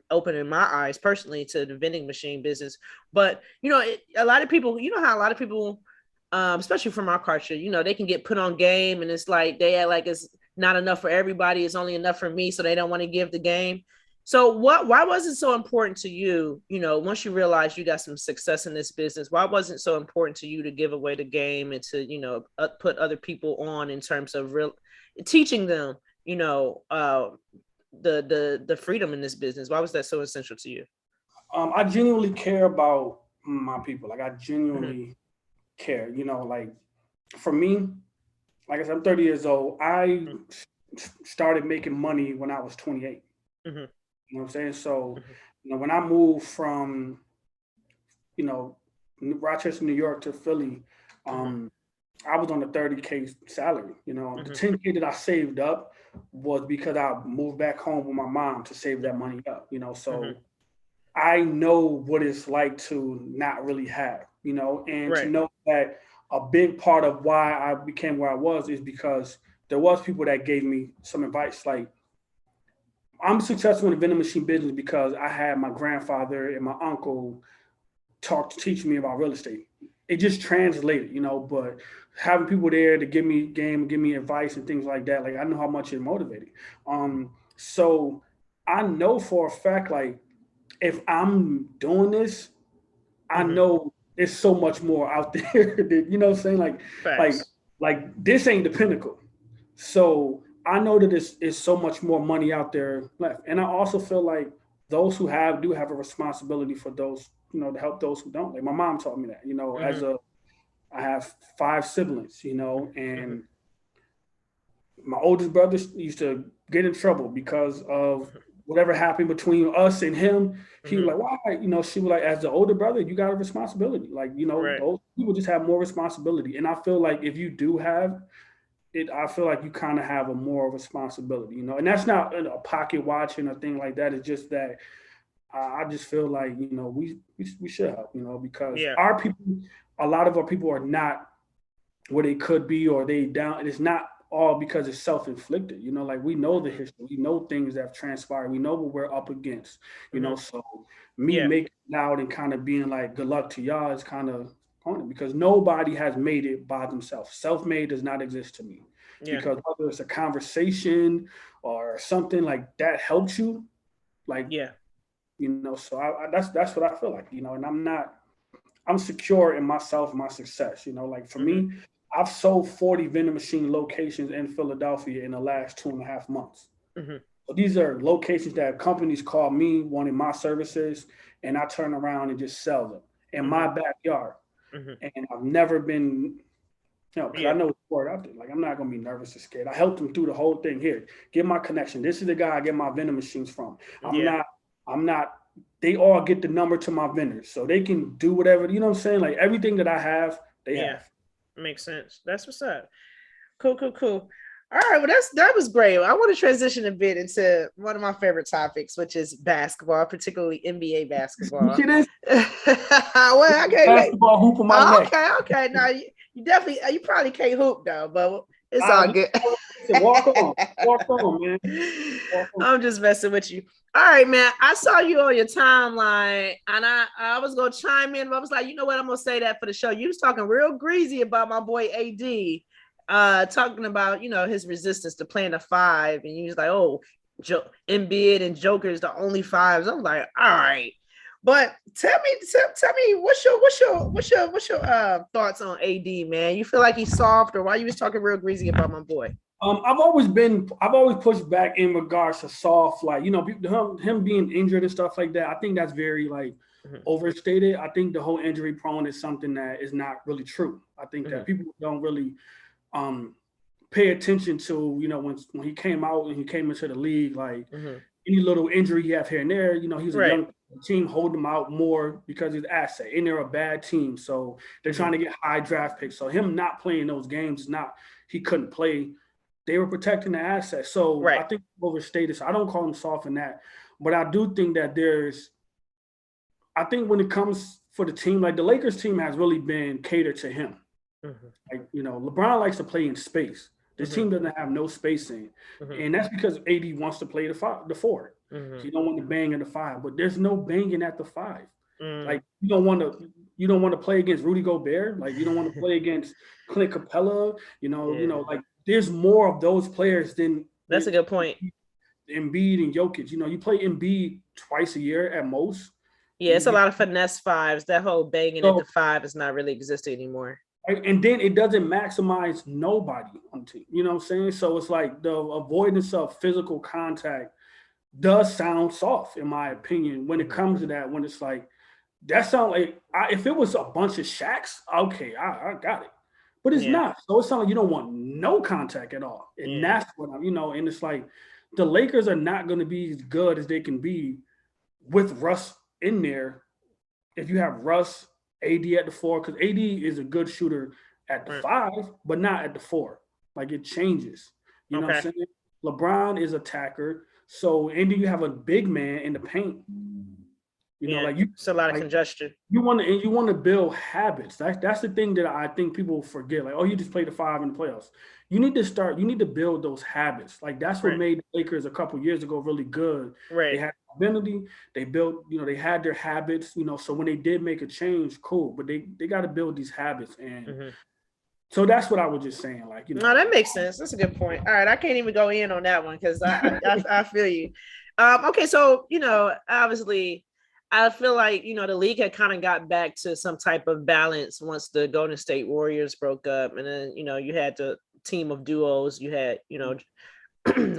opening my eyes personally to the vending machine business. But, a lot of people, how a lot of people especially from our culture, they can get put on game and it's like they act like it's not enough for everybody. It's only enough for me. So they don't want to give the game. So why was it so important to you, once you realized you got some success in this business, why wasn't it so important to you to give away the game and to, put other people on in terms of teaching them, the freedom in this business? Why was that so essential to you? I genuinely care about my people. Like I genuinely care, like for me, like I said, I'm 30 years old. I started making money when I was 28. You know what I'm saying? So, when I moved from, Rochester, New York to Philly, I was on a 30K salary. The 10K that I saved up was because I moved back home with my mom to save that money up, so I know what it's like to not really have, and to know that a big part of why I became where I was is because there was people that gave me some advice. Like, I'm successful in the vending machine business because I had my grandfather and my uncle teach me about real estate. It just translated, but having people there to give me game, give me advice and things like that, like I know how much it motivated. So I know for a fact, like if I'm doing this, I know there's so much more out there that, what I'm saying? Like this ain't the pinnacle. So I know that it's so much more money out there left. And I also feel like those who do have a responsibility for those, to help those who don't. Like my mom taught me that, I have 5 siblings, and my oldest brother used to get in trouble because of whatever happened between us and him. He was like, why? She was like, as the older brother, you got a responsibility. Like, those people just have more responsibility. And I feel like if you do have it, I feel like you kind of have a more responsibility, and that's not a pocket watching or thing like that. It's just that I just feel like, we should help, because our people, a lot of our people are not where they could be, or they down. And it's not all because it's self-inflicted, like we know the history, we know things that have transpired, we know what we're up against, so me making it out and kind of being like, good luck to y'all is kind of point, because nobody has made it by themselves. Self-made does not exist to me, because whether it's a conversation or something like that helps you, like, so that's what I feel like, and I'm secure in myself, my success, like for me, I've sold 40 vending machine locations in Philadelphia in the last 2.5 months. So these are locations that companies call me wanting my services, and I turn around and just sell them in my backyard. And I've never been, because I know it's word out there. Like, I'm not going to be nervous or scared. I helped them through the whole thing. Here, get my connection. This is the guy I get my vending machines from. I'm not, they all get the number to my vendors. So they can do whatever, you know what I'm saying? Like, everything that I have, they have. Makes sense. That's what's up. Cool. All right, well, that was great. I want to transition a bit into one of my favorite topics, which is basketball, particularly NBA basketball. You see this? Well, okay, basketball hoop on my neck. Okay. Now you probably can't hoop though, but it's all good. Walk on, man. I'm just messing with you. All right, man. I saw you on your timeline, and I was gonna chime in, but I was like, you know what? I'm gonna say that for the show. You was talking real greasy about my boy AD. Talking about, his resistance to playing a 5, and he was like, oh, Embiid and Joker is the only 5s. I'm like, all right, but tell me what's your thoughts on AD, man? You feel like he's soft, or why you was talking real greasy about my boy? I've always pushed back in regards to soft, like, him being injured and stuff like that. I think that's very like overstated. I think the whole injury prone is something that is not really true. I think that people don't really pay attention to, when he came out and he came into the league, like any little injury he have here and there, he's a young team, hold him out more because he's an asset, and they're a bad team. So they're trying to get high draft picks. So him not playing those games is not, he couldn't play. They were protecting the asset. So I think overstated. So I don't call him soft in that. But I do think that I think when it comes for the team, like the Lakers team has really been catered to him. Like, LeBron likes to play in space. This team doesn't have no spacing. And that's because AD wants to play the 4. He don't want to bang at the 5, but there's no banging at the 5. Like, you don't want to, you don't want to play against Rudy Gobert. Like you don't want to play against Clint Capella. Like there's more of those players than. That's a good point. Embiid and Jokic. You play Embiid twice a year at most. Yeah, it's a lot of finesse fives. That whole banging into five is not really existing anymore. And then it doesn't maximize nobody on the team. You know what I'm saying? So it's like the avoidance of physical contact does sound soft, in my opinion, when it comes to that. When it's like, that sounds like, if it was a bunch of Shaqs, okay, I got it. But it's not. So it sounds like you don't want no contact at all. And that's what and it's like, the Lakers are not going to be as good as they can be with Russ in there. If you have Russ, AD at the 4, because AD is a good shooter at the 5, but not at the 4. Like it changes. You know what I'm saying? LeBron is attacker. So, and then you have a big man in the paint. It's a lot of congestion. You want to build habits. That's the thing that I think people forget. Like, oh, you just play the 5 in the playoffs. You need to build those habits. Like that's what made the Lakers a couple years ago really good. Right. They had ability. They built, they had their habits, so when they did make a change, cool. But they got to build these habits. And so that's what I was just saying. Like, No, that makes sense. That's a good point. All right. I can't even go in on that one because I feel you. Okay. So, obviously, I feel like, the league had kind of got back to some type of balance once the Golden State Warriors broke up. And then, you had the team of duos. You had,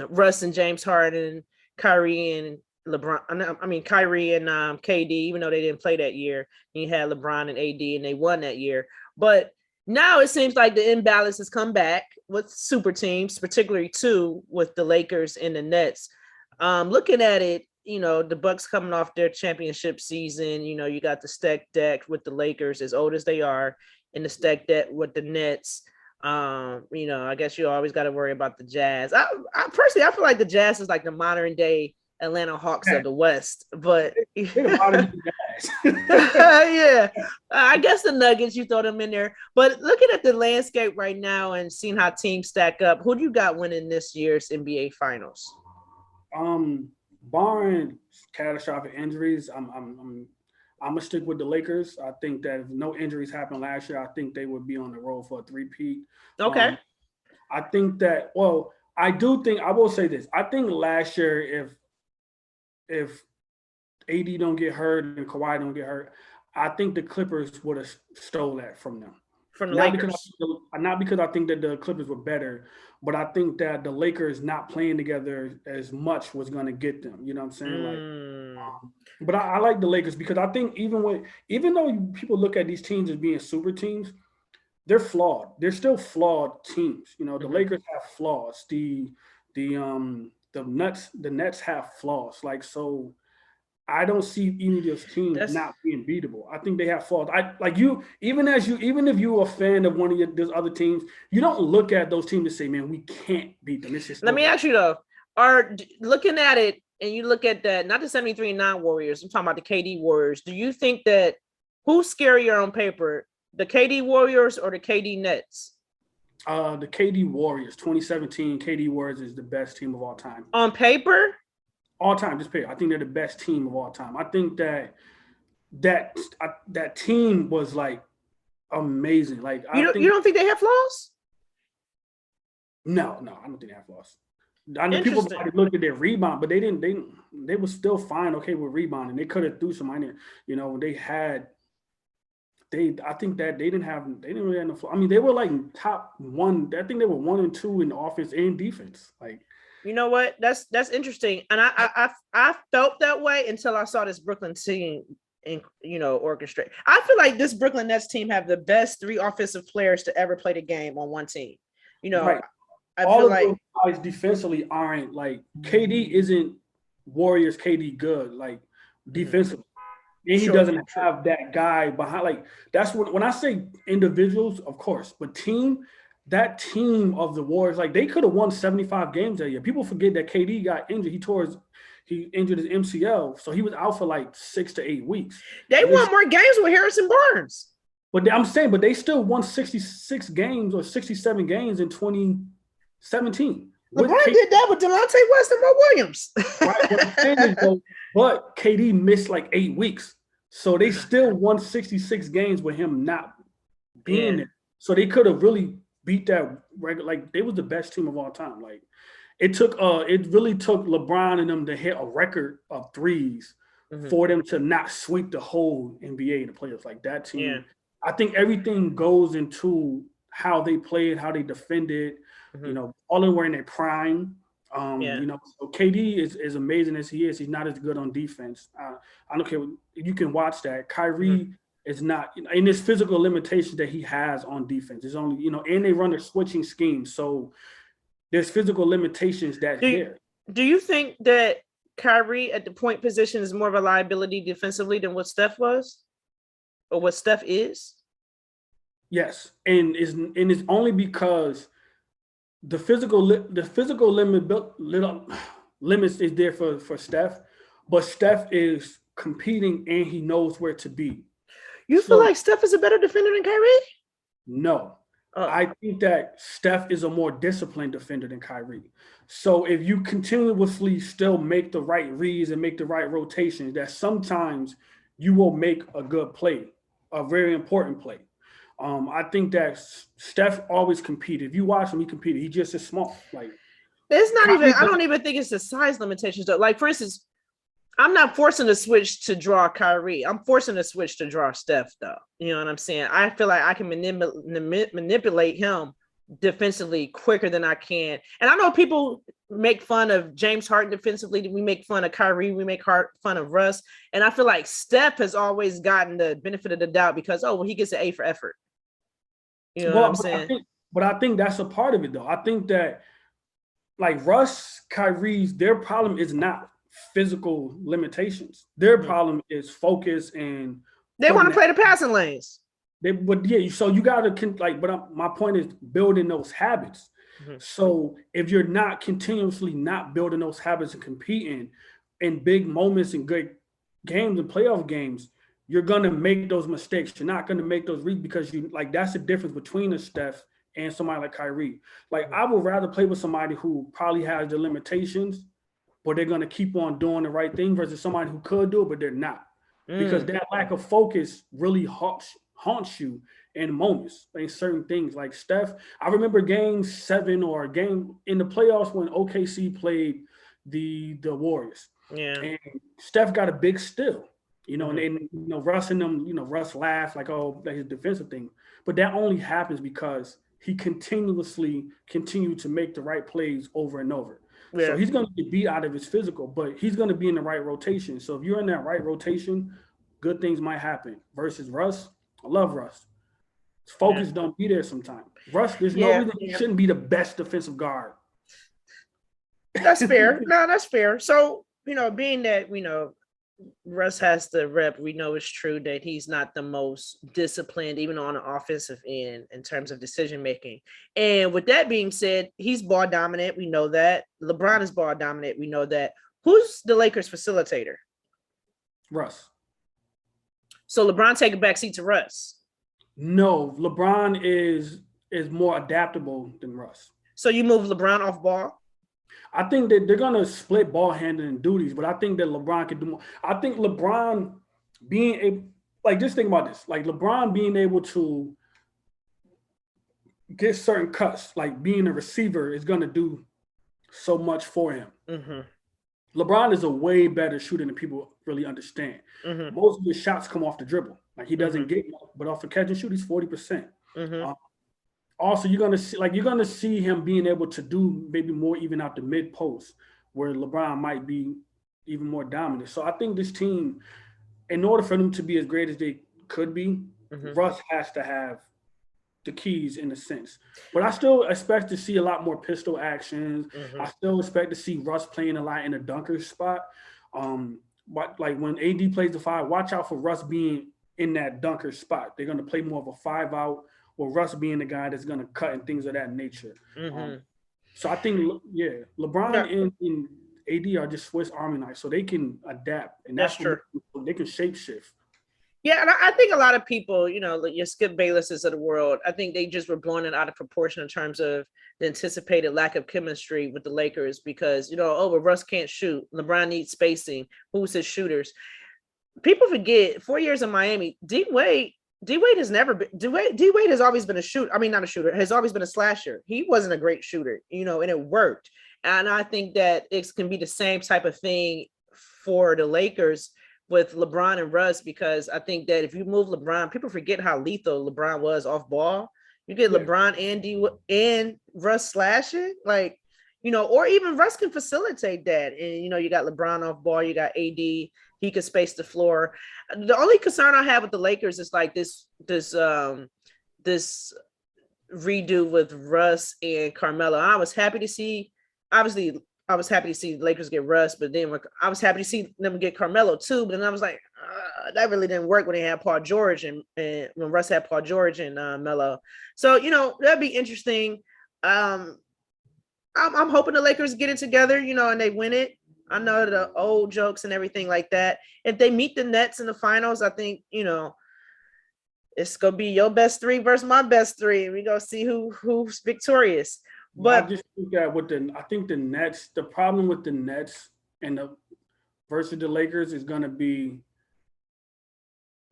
Russ and James Harden, Kyrie and LeBron. Kyrie and KD, even though they didn't play that year. You had LeBron and AD and they won that year. But now it seems like the imbalance has come back with super teams, particularly two with the Lakers and the Nets. Looking at it, the Bucks coming off their championship season, you got the stack deck with the Lakers, as old as they are, and the stack deck with the Nets. I guess you always got to worry about the Jazz. I personally, I feel like the Jazz is like the modern day Atlanta Hawks of the West, but I guess the Nuggets, you throw them in there. But looking at the landscape right now and seeing how teams stack up, who do you got winning this year's NBA Finals? Barring catastrophic injuries, I'm gonna stick with the Lakers. I think that if no injuries happened last year, I think they would be on the road for a three-peat. Okay. I think that. Well, I will say this. I think last year, if AD don't get hurt and Kawhi don't get hurt, I think the Clippers would have stole that from them. From the Lakers. Not because I think that the Clippers were better, but I think that the Lakers not playing together as much was going to get them. You know what I'm saying? But I like the Lakers because I think even though people look at these teams as being super teams, they're flawed. They're still flawed teams. The Lakers have flaws. The Nets have flaws. Like, so I don't see any of those teams not being beatable. I think they have flaws. Even if you're a fan of one of those other teams, you don't look at those teams and say, man, we can't beat them. Let me ask you though, are looking at it and you look at that, not the 73-9 Warriors, I'm talking about the KD Warriors. Do you think that who's scarier on paper, the KD Warriors or the KD Nets? The KD Warriors, 2017 KD Warriors is the best team of all time. On paper? All time, just period. I think they're the best team of all time. I think that team was like amazing. Like you don't think they have flaws? No, I don't think they have flaws. I know people look at their rebound, but they didn't. They were still fine, okay with rebounding. They could have threw some in there. They had. I think that they didn't really have no flaws. I mean, they were like top one. I think they were 1 and 2 in offense and defense. Like. You know what? That's interesting, and I felt that way until I saw this Brooklyn team, orchestrate. I feel like this Brooklyn Nets team have the best 3 offensive players to ever play the game on one team. Right. I all feel of like those guys defensively aren't like KD isn't Warriors KD good like defensively. And he doesn't have that guy behind. Like that's when I say individuals, of course, but team. That team of the Warriors, like they could have won 75 games that year. People forget that KD got injured. He injured his MCL, so he was out for like 6 to 8 weeks. They won more games with Harrison Barnes. But I'm saying, they still won 66 games or 67 games in 2017. LeBron did that with Delonte West and Mo Williams. Right, but KD missed like 8 weeks. So they still won 66 games with him not being there. So they could have really beat that regular. Like they was the best team of all time. Like it really took LeBron and them to hit a record of threes for them to not sweep the whole NBA in the playoffs. Like that team. Yeah. I think everything goes into how they played, how they defended. You know, all of them were in their prime. You know, so KD is amazing as he is. He's not as good on defense. I don't care. You can watch that. Kyrie is not, you know, in his physical limitations that he has on defense. It's only, you know, and they run a switching scheme. So there's physical limitations that there. Do you think that Kyrie at the point position is more of a liability defensively than what Steph was? Or what Steph is? Yes. And it's only because the physical limits is there for Steph, but Steph is competing and he knows where to be. You feel like Steph is a better defender than Kyrie? No. I think that Steph is a more disciplined defender than Kyrie. So if you continuously still make the right reads and make the right rotations, that sometimes you will make a good play, a very important play. I think that Steph always competed. If you watch him, he competed. He just is small. Like it's not even. I don't even think it's the size limitations though. Like for instance, I'm not forcing the switch to draw Kyrie. I'm forcing the switch to draw Steph though. You know what I'm saying? I feel like I can manipulate him defensively quicker than I can. And I know people make fun of James Harden defensively. We make fun of Kyrie. We make fun of Russ. And I feel like Steph has always gotten the benefit of the doubt because, he gets an A for effort. You know what I'm saying? I think that's a part of it, though. I think that, like Russ, Kyrie's, their problem is not physical limitations. Their problem is focus and they want to play the passing lanes. So you got to but my point is building those habits. So if you're not continuously not building those habits and competing in big moments and good games and playoff games, you're going to make those mistakes. You're not going to make those reads because that's the difference between a Steph and somebody like Kyrie. Like I would rather play with somebody who probably has the limitations, but they're going to keep on doing the right thing versus somebody who could do it, but they're not. Because that lack of focus really haunts you in moments, in certain things. Like Steph, I remember game 7 or a game in the playoffs when OKC played the Warriors. Yeah. And Steph got a big steal. You know, and Russ and them, Russ laughed like, that's his defensive thing. But that only happens because he continued to make the right plays over and over. Yeah. So he's going to get beat out of his physical, but he's going to be in the right rotation. So if you're in that right rotation, good things might happen. Versus Russ, I love Russ. His focus don't be there sometimes. Russ, there's no reason he shouldn't be the best defensive guard. That's fair. No, that's fair. So, being that, Russ has the rep, we know it's true that he's not the most disciplined, even on the offensive end in terms of decision making. And with that being said, he's ball dominant. We know that. LeBron is ball dominant. We know that. Who's the Lakers facilitator? Russ. So LeBron take a backseat to Russ? No, LeBron is more adaptable than Russ. So you move LeBron off ball? I think that they're going to split ball handling duties, but I think that LeBron can do more. I think LeBron being able, just think about this, LeBron being able to get certain cuts, being a receiver is going to do so much for him. LeBron is a way better shooter than people really understand. Most of his shots come off the dribble. He doesn't get, but off the catch and shoot, he's 40%. Also, you're gonna see him being able to do maybe more even out the mid post, where LeBron might be even more dominant. So I think this team, in order for them to be as great as they could be, Russ has to have the keys in a sense. But I still expect to see a lot more pistol actions. I still expect to see Russ playing a lot in a dunker spot. But when AD plays the 5, watch out for Russ being in that dunker spot. They're gonna play more of a 5 out. Or Russ being the guy that's going to cut and things of that nature. So I think, LeBron and AD are just Swiss Army knives, so they can adapt. And that's true. They can shapeshift. Yeah, and I think a lot of people, your Skip Baylesses of the world, I think they just were blowing it out of proportion in terms of the anticipated lack of chemistry with the Lakers because, well, Russ can't shoot. LeBron needs spacing. Who's his shooters? people forget 4 years in Miami, D Wade has never been D Wade has always been a shooter. I mean, not a shooter, has always been a slasher. He wasn't a great shooter, you know, and it worked. And I think that it can be the same type of thing for the Lakers with LeBron and Russ, because I think that if you move LeBron, people forget how lethal LeBron was off ball. You get LeBron and Russ slashing, like, you know, or even Russ can facilitate that. And, you know, you got LeBron off ball, you got AD, he could space the floor. The only concern I have with the Lakers is like this redo with Russ and Carmelo. I was happy to see, obviously, I was happy to see the Lakers get Russ, but then I was happy to see them get Carmelo too. But then I was like, that really didn't work when they had Paul George and when Russ had Paul George and Melo. So, you know, that'd be interesting. I'm hoping the Lakers get it together, you know, and they win it. I know the old jokes and everything like that. If they meet the Nets in the finals, I think, you know, it's gonna be your best three versus my best three. We gonna see who's victorious. But I just think that I think the Nets, the problem with the Nets and the versus the Lakers is gonna be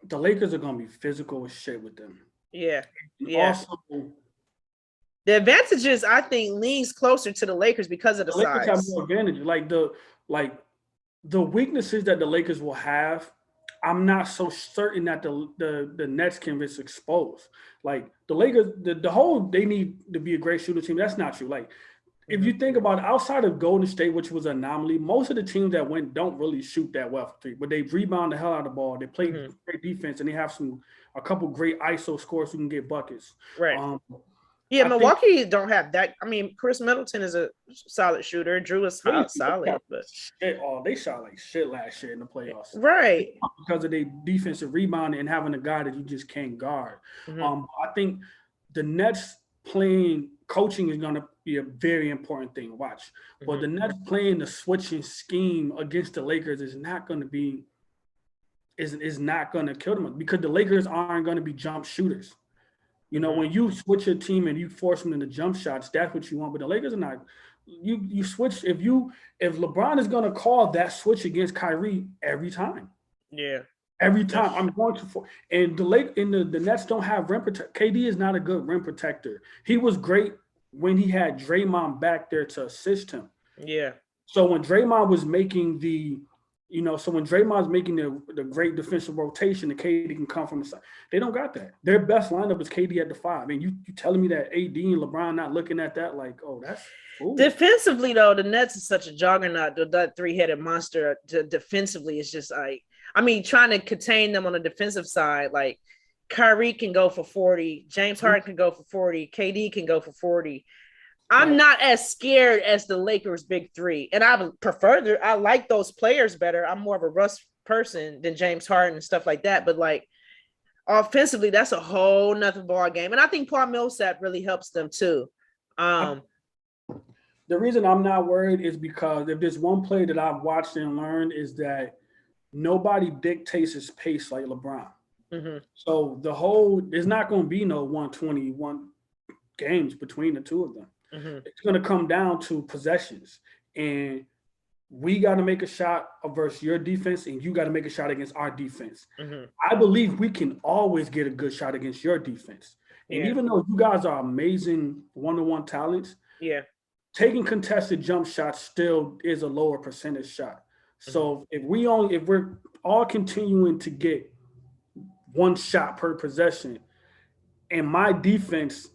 the Lakers are gonna be physical as shit with them. Yeah. Also, the advantages, I think, leans closer to the Lakers because of the size. Lakers have more advantage. The weaknesses that the Lakers will have, I'm not so certain that the Nets can risk expose. Like the Lakers, the whole they need to be a great shooter team. That's not true. Like if you think about it, outside of Golden State, which was an anomaly, most of the teams that went don't really shoot that well for three, but they rebound the hell out of the ball. They play great defense and they have a couple great ISO scores who can get buckets. Right. Yeah, Milwaukee don't have that. I mean, Chris Middleton is a solid shooter. Drew is solid, but they shot like shit last year in the playoffs. Right. Because of their defensive rebounding and having a guy that you just can't guard. I think the Nets coaching is going to be a very important thing to watch. But the Nets playing the switching scheme against the Lakers is not going to be is not going to kill them because the Lakers aren't going to be jump shooters. You know, when you switch your team and you force them into jump shots, that's what you want. But the Lakers are not. You switch if LeBron is going to call that switch against Kyrie every time. Yeah. Every time I'm going to and the Nets don't have rim protector. KD is not a good rim protector. He was great when he had Draymond back there to assist him. Yeah. So when Draymond was making when Draymond's making the great defensive rotation, the KD can come from the side. They don't got that. Their best lineup is KD at the 5. And you telling me that AD and LeBron not looking at that like, oh, that's ooh. Defensively though, the Nets is such a juggernaut. That three-headed monster defensively is just like, I mean, trying to contain them on the defensive side, like Kyrie can go for 40, James Harden can go for 40, KD can go for 40. I'm not as scared as the Lakers' big three. And I like those players better. I'm more of a Russ person than James Harden and stuff like that. But like offensively, that's a whole nother ball game. And I think Paul Millsap really helps them too. The reason I'm not worried is because if there's one play that I've watched and learned is that nobody dictates his pace like LeBron. So there's not going to be no 121 games between the two of them. It's going to come down to possessions, and we got to make a shot versus your defense, and you got to make a shot against our defense. I believe we can always get a good shot against your defense. And even though you guys are amazing one-on-one talents, taking contested jump shots still is a lower percentage shot. So if we're all continuing to get one shot per possession, and my defense,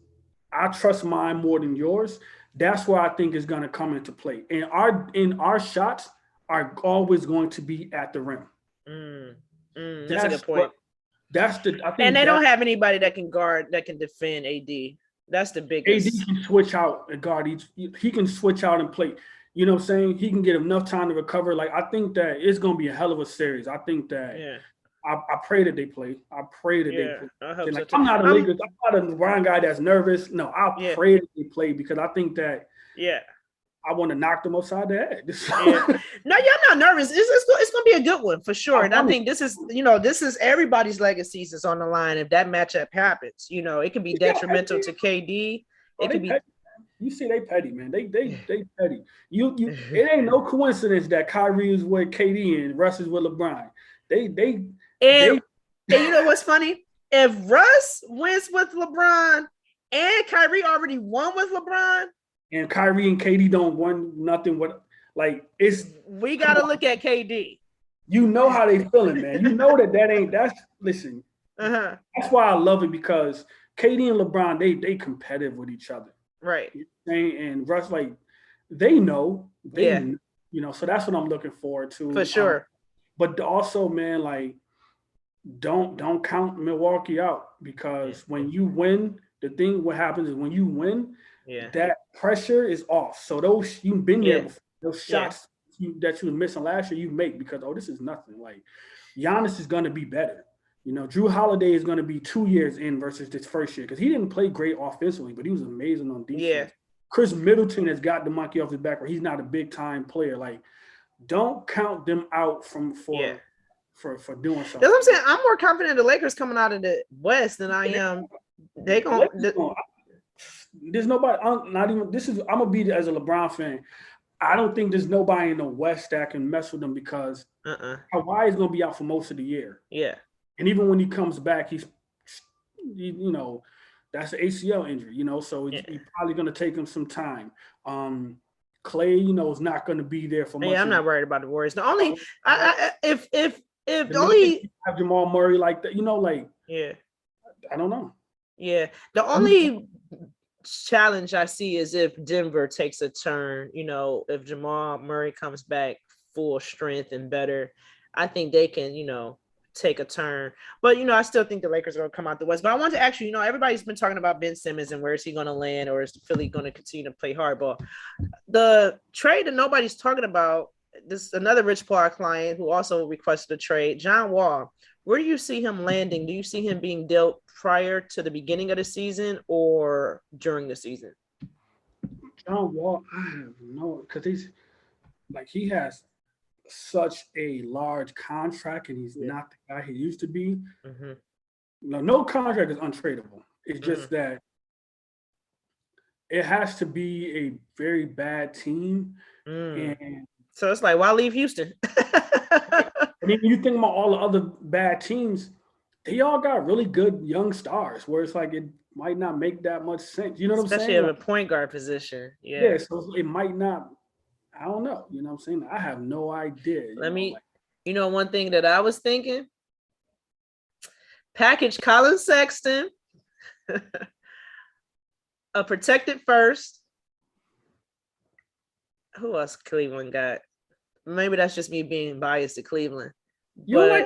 I trust mine more than yours, that's where I think is going to come into play. And our shots are always going to be at the rim. That's a good point. And they don't have anybody that can defend AD. That's the biggest. AD can switch out and guard each. He can switch out and play. You know what I'm saying? He can get enough time to recover. Like, I think that it's going to be a hell of a series. I think that I pray that they play. I pray that they play. Like, I'm not a Lakers. I'm not a LeBron guy that's nervous. No, I pray that they play because I think that I want to knock them upside the head. No, you're not nervous. It's going to be a good one for sure. And I think this is everybody's legacies is on the line if that matchup happens. You know, it can be detrimental to KD. It could be. You see, they petty, man. They petty. It ain't no coincidence that Kyrie is with KD and Russ is with LeBron. And you know what's funny? If Russ wins with LeBron and Kyrie already won with LeBron, and Kyrie and KD don't win nothing with we got to look at KD. You know how they feeling, man. You know listen. That's why I love it, because KD and LeBron, they competitive with each other. Right. And Russ, they know. So that's what I'm looking forward to. For sure. But also, man, don't count Milwaukee out, because when you win, what happens is when you win, that pressure is off. So those you've been there before, those shots that you was missing last year, you make, because this is nothing. Like, Giannis is gonna be better. Drew Holiday is gonna be 2 years in versus this first year, because he didn't play great offensively, but he was amazing on defense. Yeah. Chris Middleton has got the monkey off his back, where he's not a big time player. Like, don't count them out for doing something. That's what I'm saying. I'm more confident in the Lakers coming out of the West than I am. There's nobody. I'm gonna be as a LeBron fan. I don't think there's nobody in the West that can mess with them, because Kawhi is gonna be out for most of the year. Yeah. And even when he comes back, he's that's an ACL injury. So he's probably gonna take him some time. Clay, is not gonna be there for much. Yeah, I'm not worried about the Warriors. The only if the only have Jamal Murray like that, I don't know. Yeah, the only challenge I see is if Denver takes a turn. If Jamal Murray comes back full strength and better, I think they can, take a turn. But I still think the Lakers are going to come out the West. But I want to ask you, everybody's been talking about Ben Simmons and where is he going to land, or is Philly going to continue to play hardball? The trade that nobody's talking about, this another Rich Paul client who also requested a trade, John Wall. Where do you see him landing? Do you see him being dealt prior to the beginning of the season or during the season? John Wall, I have because he has such a large contract, and he's not the guy he used to be. Mm-hmm. No contract is untradeable. It's just that it has to be a very bad team. And so it's like, why leave Houston? And then you think about all the other bad teams, they all got really good young stars, where it's like it might not make that much sense. You know what I'm saying? Especially in a point guard position. Yeah, so it might not. I don't know. You know what I'm saying? I have no idea. One thing that I was thinking, package Colin Sexton, a protected first. Who else Cleveland got? Maybe that's just me being biased to Cleveland. No,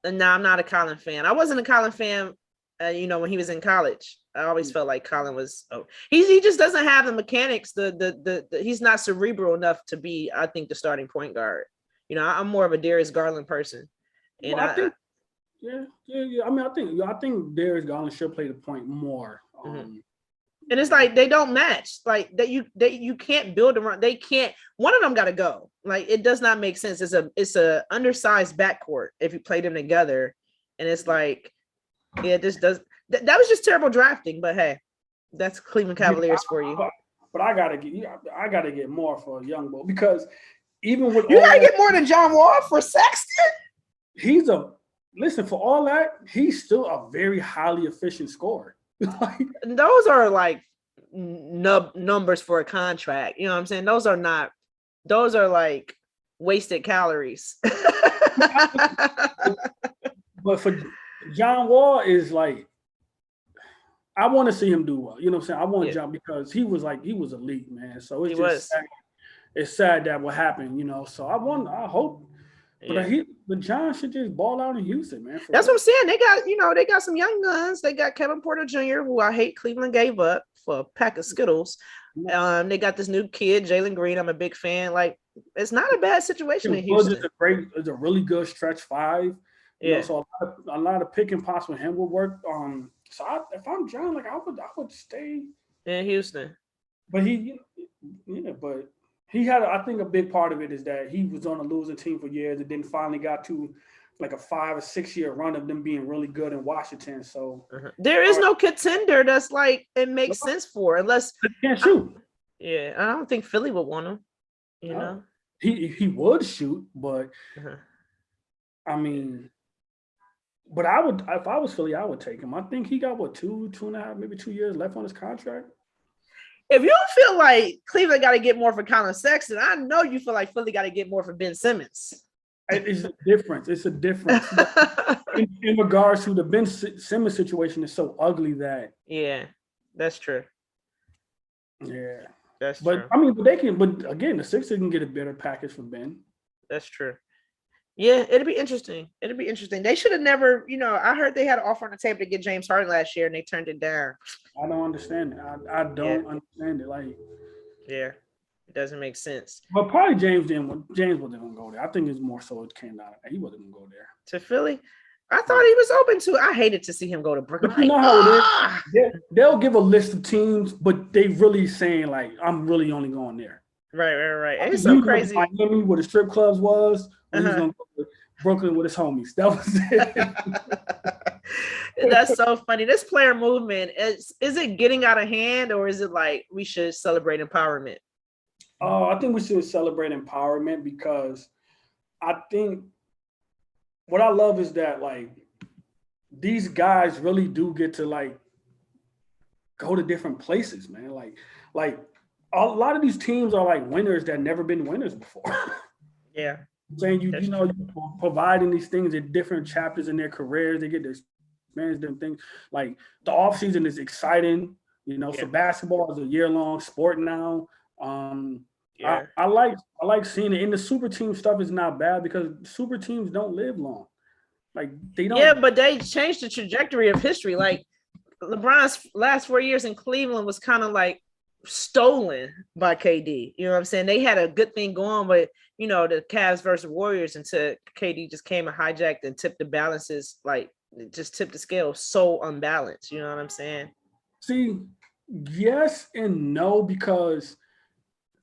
I'm not a Colin fan. I wasn't a Colin fan, when he was in college. I always felt like Colin was. He just doesn't have the mechanics. He's not cerebral enough to be, I think, the starting point guard. I'm more of a Darius Garland person. And I think, I mean, I think Darius Garland should play the point more. And it's like they don't match. Like you can't build around. They can't. One of them got to go. Like, it does not make sense. It's a undersized backcourt if you play them together, and it's like, this does. That was just terrible drafting. But hey, that's Cleveland Cavaliers for you. But I gotta get more for a young boy, because even with you gotta get more than John Wall for Sexton. Listen, for all that, he's still a very highly efficient scorer. Those are like numbers for a contract. You know what I'm saying? Those are like wasted calories. But for John Wall is like, I want to see him do well. You know what I'm saying? I want John, because he was elite, man. So it's sad that what happened, So I hope. But John should just ball out in Houston, man. That's what I'm saying. They got some young guns. They got Kevin Porter Jr., who I hate Cleveland gave up for a pack of Skittles. They got this new kid, Jalen Green. I'm a big fan. Like, it's not a bad situation in Houston. It's a really good stretch five. So a lot of pick and pops with him would work. So if I'm John, I would stay in Houston. But he had, I think a big part of it is that he was on a losing team for years and then finally got to like a 5 or 6 year run of them being really good in Washington. So there is no contender that's like it makes sense for, unless he can't shoot. I don't think Philly would want him. He would shoot, but I mean, but I would, if I was Philly, I would take him. I think he got what, 2.5, maybe 2 years left on his contract. If you don't feel like Cleveland got to get more for Colin Sexton, I know you feel like Philly got to get more for Ben Simmons. It's a difference. It's a difference. in regards to the Ben Simmons situation, is so ugly that. Yeah, that's true. Yeah, that's but true. I mean, but they can. But again, the Sixers can get a better package for Ben. That's true. Yeah, it'll be interesting. They should have never, I heard they had an offer on the table to get James Harden last year and they turned it down. I don't understand it. I don't understand it. Like, yeah, it doesn't make sense. But probably James wasn't going to go there. I think it's more so it came down. He wasn't going to go there. To Philly? I thought he was open to it. I hated to see him go to Brooklyn. But you know how it is? They'll give a list of teams, but they really saying, like, I'm really only going there. Right. It's so crazy. Miami, where the strip clubs was, he's going to go to Brooklyn with his homies. That was it. That's so funny. This player movement, is it getting out of hand, or is it like we should celebrate empowerment? I think we should celebrate empowerment, because I think what I love is that, like, these guys really do get to, like, go to different places, man. Like a lot of these teams are like winners that never been winners before. Yeah. Saying you providing these things at different chapters in their careers, they get to experience them things. Like, the off season is exciting, so basketball is a year-long sport now. I like seeing it. And the super team stuff is not bad, because super teams don't live long. Like, they don't. Yeah, but they changed the trajectory of history. Like, LeBron's last 4 years in Cleveland was kind of like stolen by KD. You know what I'm saying? They had a good thing going, but the Cavs versus Warriors, until KD just came and hijacked and tipped the balances, like, it just tipped the scale so unbalanced. You know what I'm saying? See, yes and no, because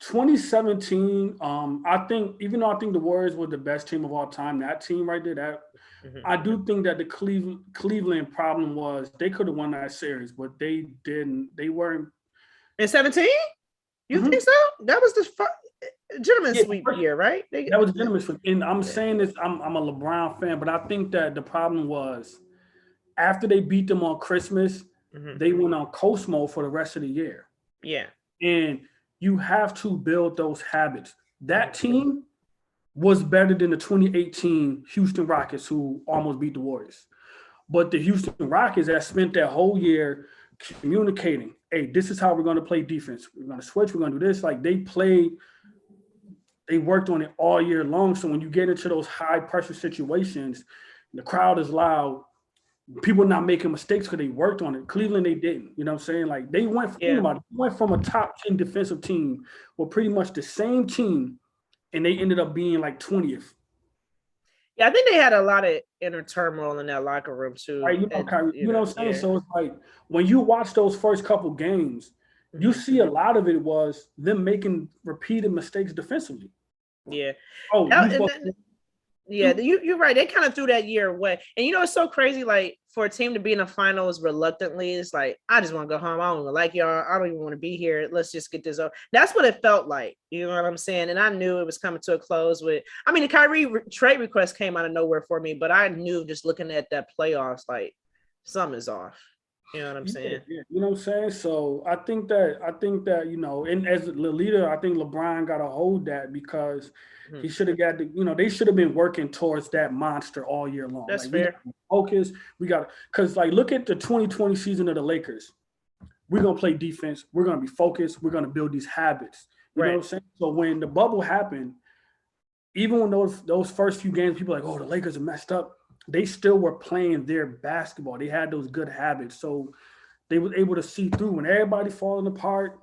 2017, I think, even though I think the Warriors were the best team of all time, that team right there, I do think that the Cleveland problem was they could have won that series, but they didn't. They weren't. In 17? You think so? That was the gentleman's sweep year, right? That was a gentleman's sweep. And I'm saying this, I'm a LeBron fan, but I think that the problem was, after they beat them on Christmas, they went on coast mode for the rest of the year. Yeah. And you have to build those habits. That team was better than the 2018 Houston Rockets, who almost beat the Warriors. But the Houston Rockets that spent that whole year communicating, hey, this is how we're going to play defense. We're going to switch. We're going to do this. Like, they worked on it all year long. So when you get into those high pressure situations, the crowd is loud. People not making mistakes because they worked on it. Cleveland, they didn't. You know what I'm saying? Like, they went from a top 10 defensive team with pretty much the same team, and they ended up being like 20th. Yeah, I think they had a lot of inner turmoil in that locker room too. Right, Kyrie, you know what I'm saying? Yeah. So it's like, when you watch those first couple games, you see a lot of it was them making repeated mistakes defensively. Yeah. You're right. They kind of threw that year away. And it's so crazy, like, for a team to be in the finals reluctantly, it's like, I just want to go home. I don't even like y'all. I don't even want to be here. Let's just get this over. That's what it felt like. You know what I'm saying? And I knew it was coming to a close the Kyrie trade request came out of nowhere for me, but I knew, just looking at that playoffs, like, something's off. You know what I'm saying? Yeah. You know what I'm saying? So I think that, and as the leader, I think LeBron got to hold that, because he should have got they should have been working towards that monster all year long. That's fair. Focus. Because, like, look at the 2020 season of the Lakers. We're going to play defense. We're going to be focused. We're going to build these habits. You know what I'm saying? So when the bubble happened, even when those first few games, people were like, oh, the Lakers are messed up, they still were playing their basketball. They had those good habits. So they were able to see through when everybody falling apart.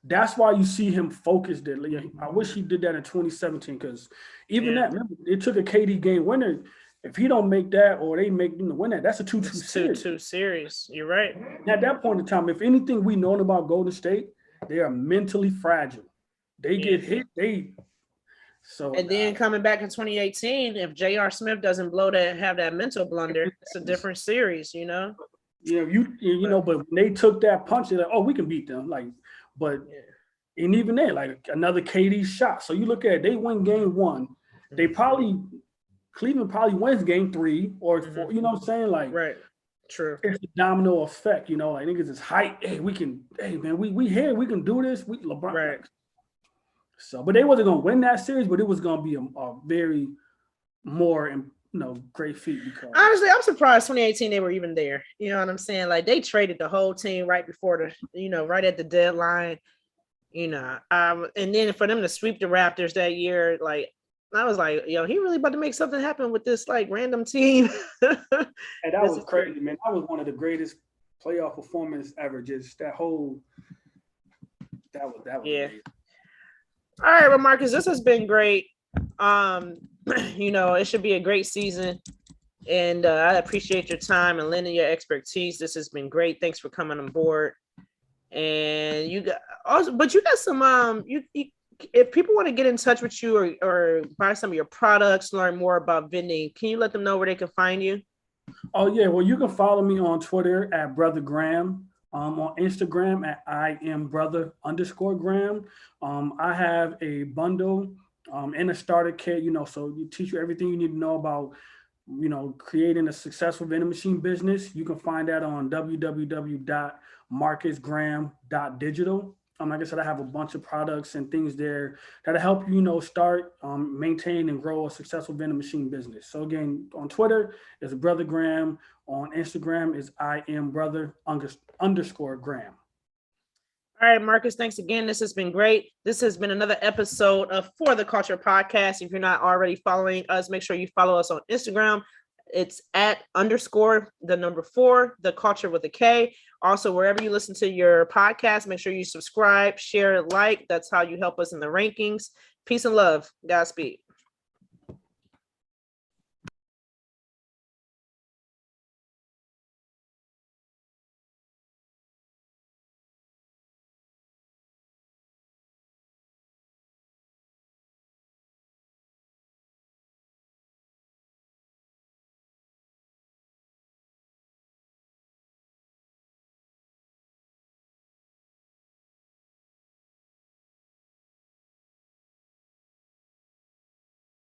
That's why you see him focused there. I wish he did that in 2017, because remember, it took a KD game winner. If he don't make that, or they make him win that, that's a 2-2 series. 2-2 series. You're right. And at that point in time, if anything we known about Golden State, they are mentally fragile. They get hit. Then coming back in 2018, if J.R. Smith doesn't have that mental blunder, it's a different series, But when they took that punch, they're like, oh, we can beat them. And even then, like, another KD shot. So you look at it, they win game one. They probably Cleveland probably wins game 3 or 4. You know what I'm saying? Like, right. True. It's a domino effect, you know, like niggas is hype. Hey, man, we here, we can do this. We LeBron. Right. So, but they wasn't gonna win that series, but it was gonna be a very more, great feat. Because honestly, I'm surprised 2018 they were even there. You know what I'm saying? Like they traded the whole team right before right at the deadline. And then for them to sweep the Raptors that year, like I was like, yo, he really about to make something happen with this like random team. And that was crazy, man. That was one of the greatest playoff performances ever. Just that was yeah. amazing. All right, well, Marcus, this has been great. It should be a great season. And I appreciate your time and lending your expertise. This has been great. Thanks for coming on board. And you got some if people want to get in touch with you or buy some of your products, learn more about vending, can you let them know where they can find you? Oh yeah, well you can follow me on Twitter at Brother Graham, on Instagram at IamBrother_Graham. I have a bundle and a starter kit, so you teach you everything you need to know about, creating a successful vending machine business. You can find that on www.marcusgraham.digital. Like I said, I have a bunch of products and things there that'll help you, start, maintain, and grow a successful vending machine business. So again, on Twitter is Brother Graham. On Instagram is IamBrother_Graham. All right, Marcus, thanks again. This has been great. This has been another episode of For the Culture Podcast. If you're not already following us, make sure you follow us on Instagram. It's at _4, the culture with a K. Also, wherever you listen to your podcast, make sure you subscribe, share, like. That's how you help us in the rankings. Peace and love. Godspeed.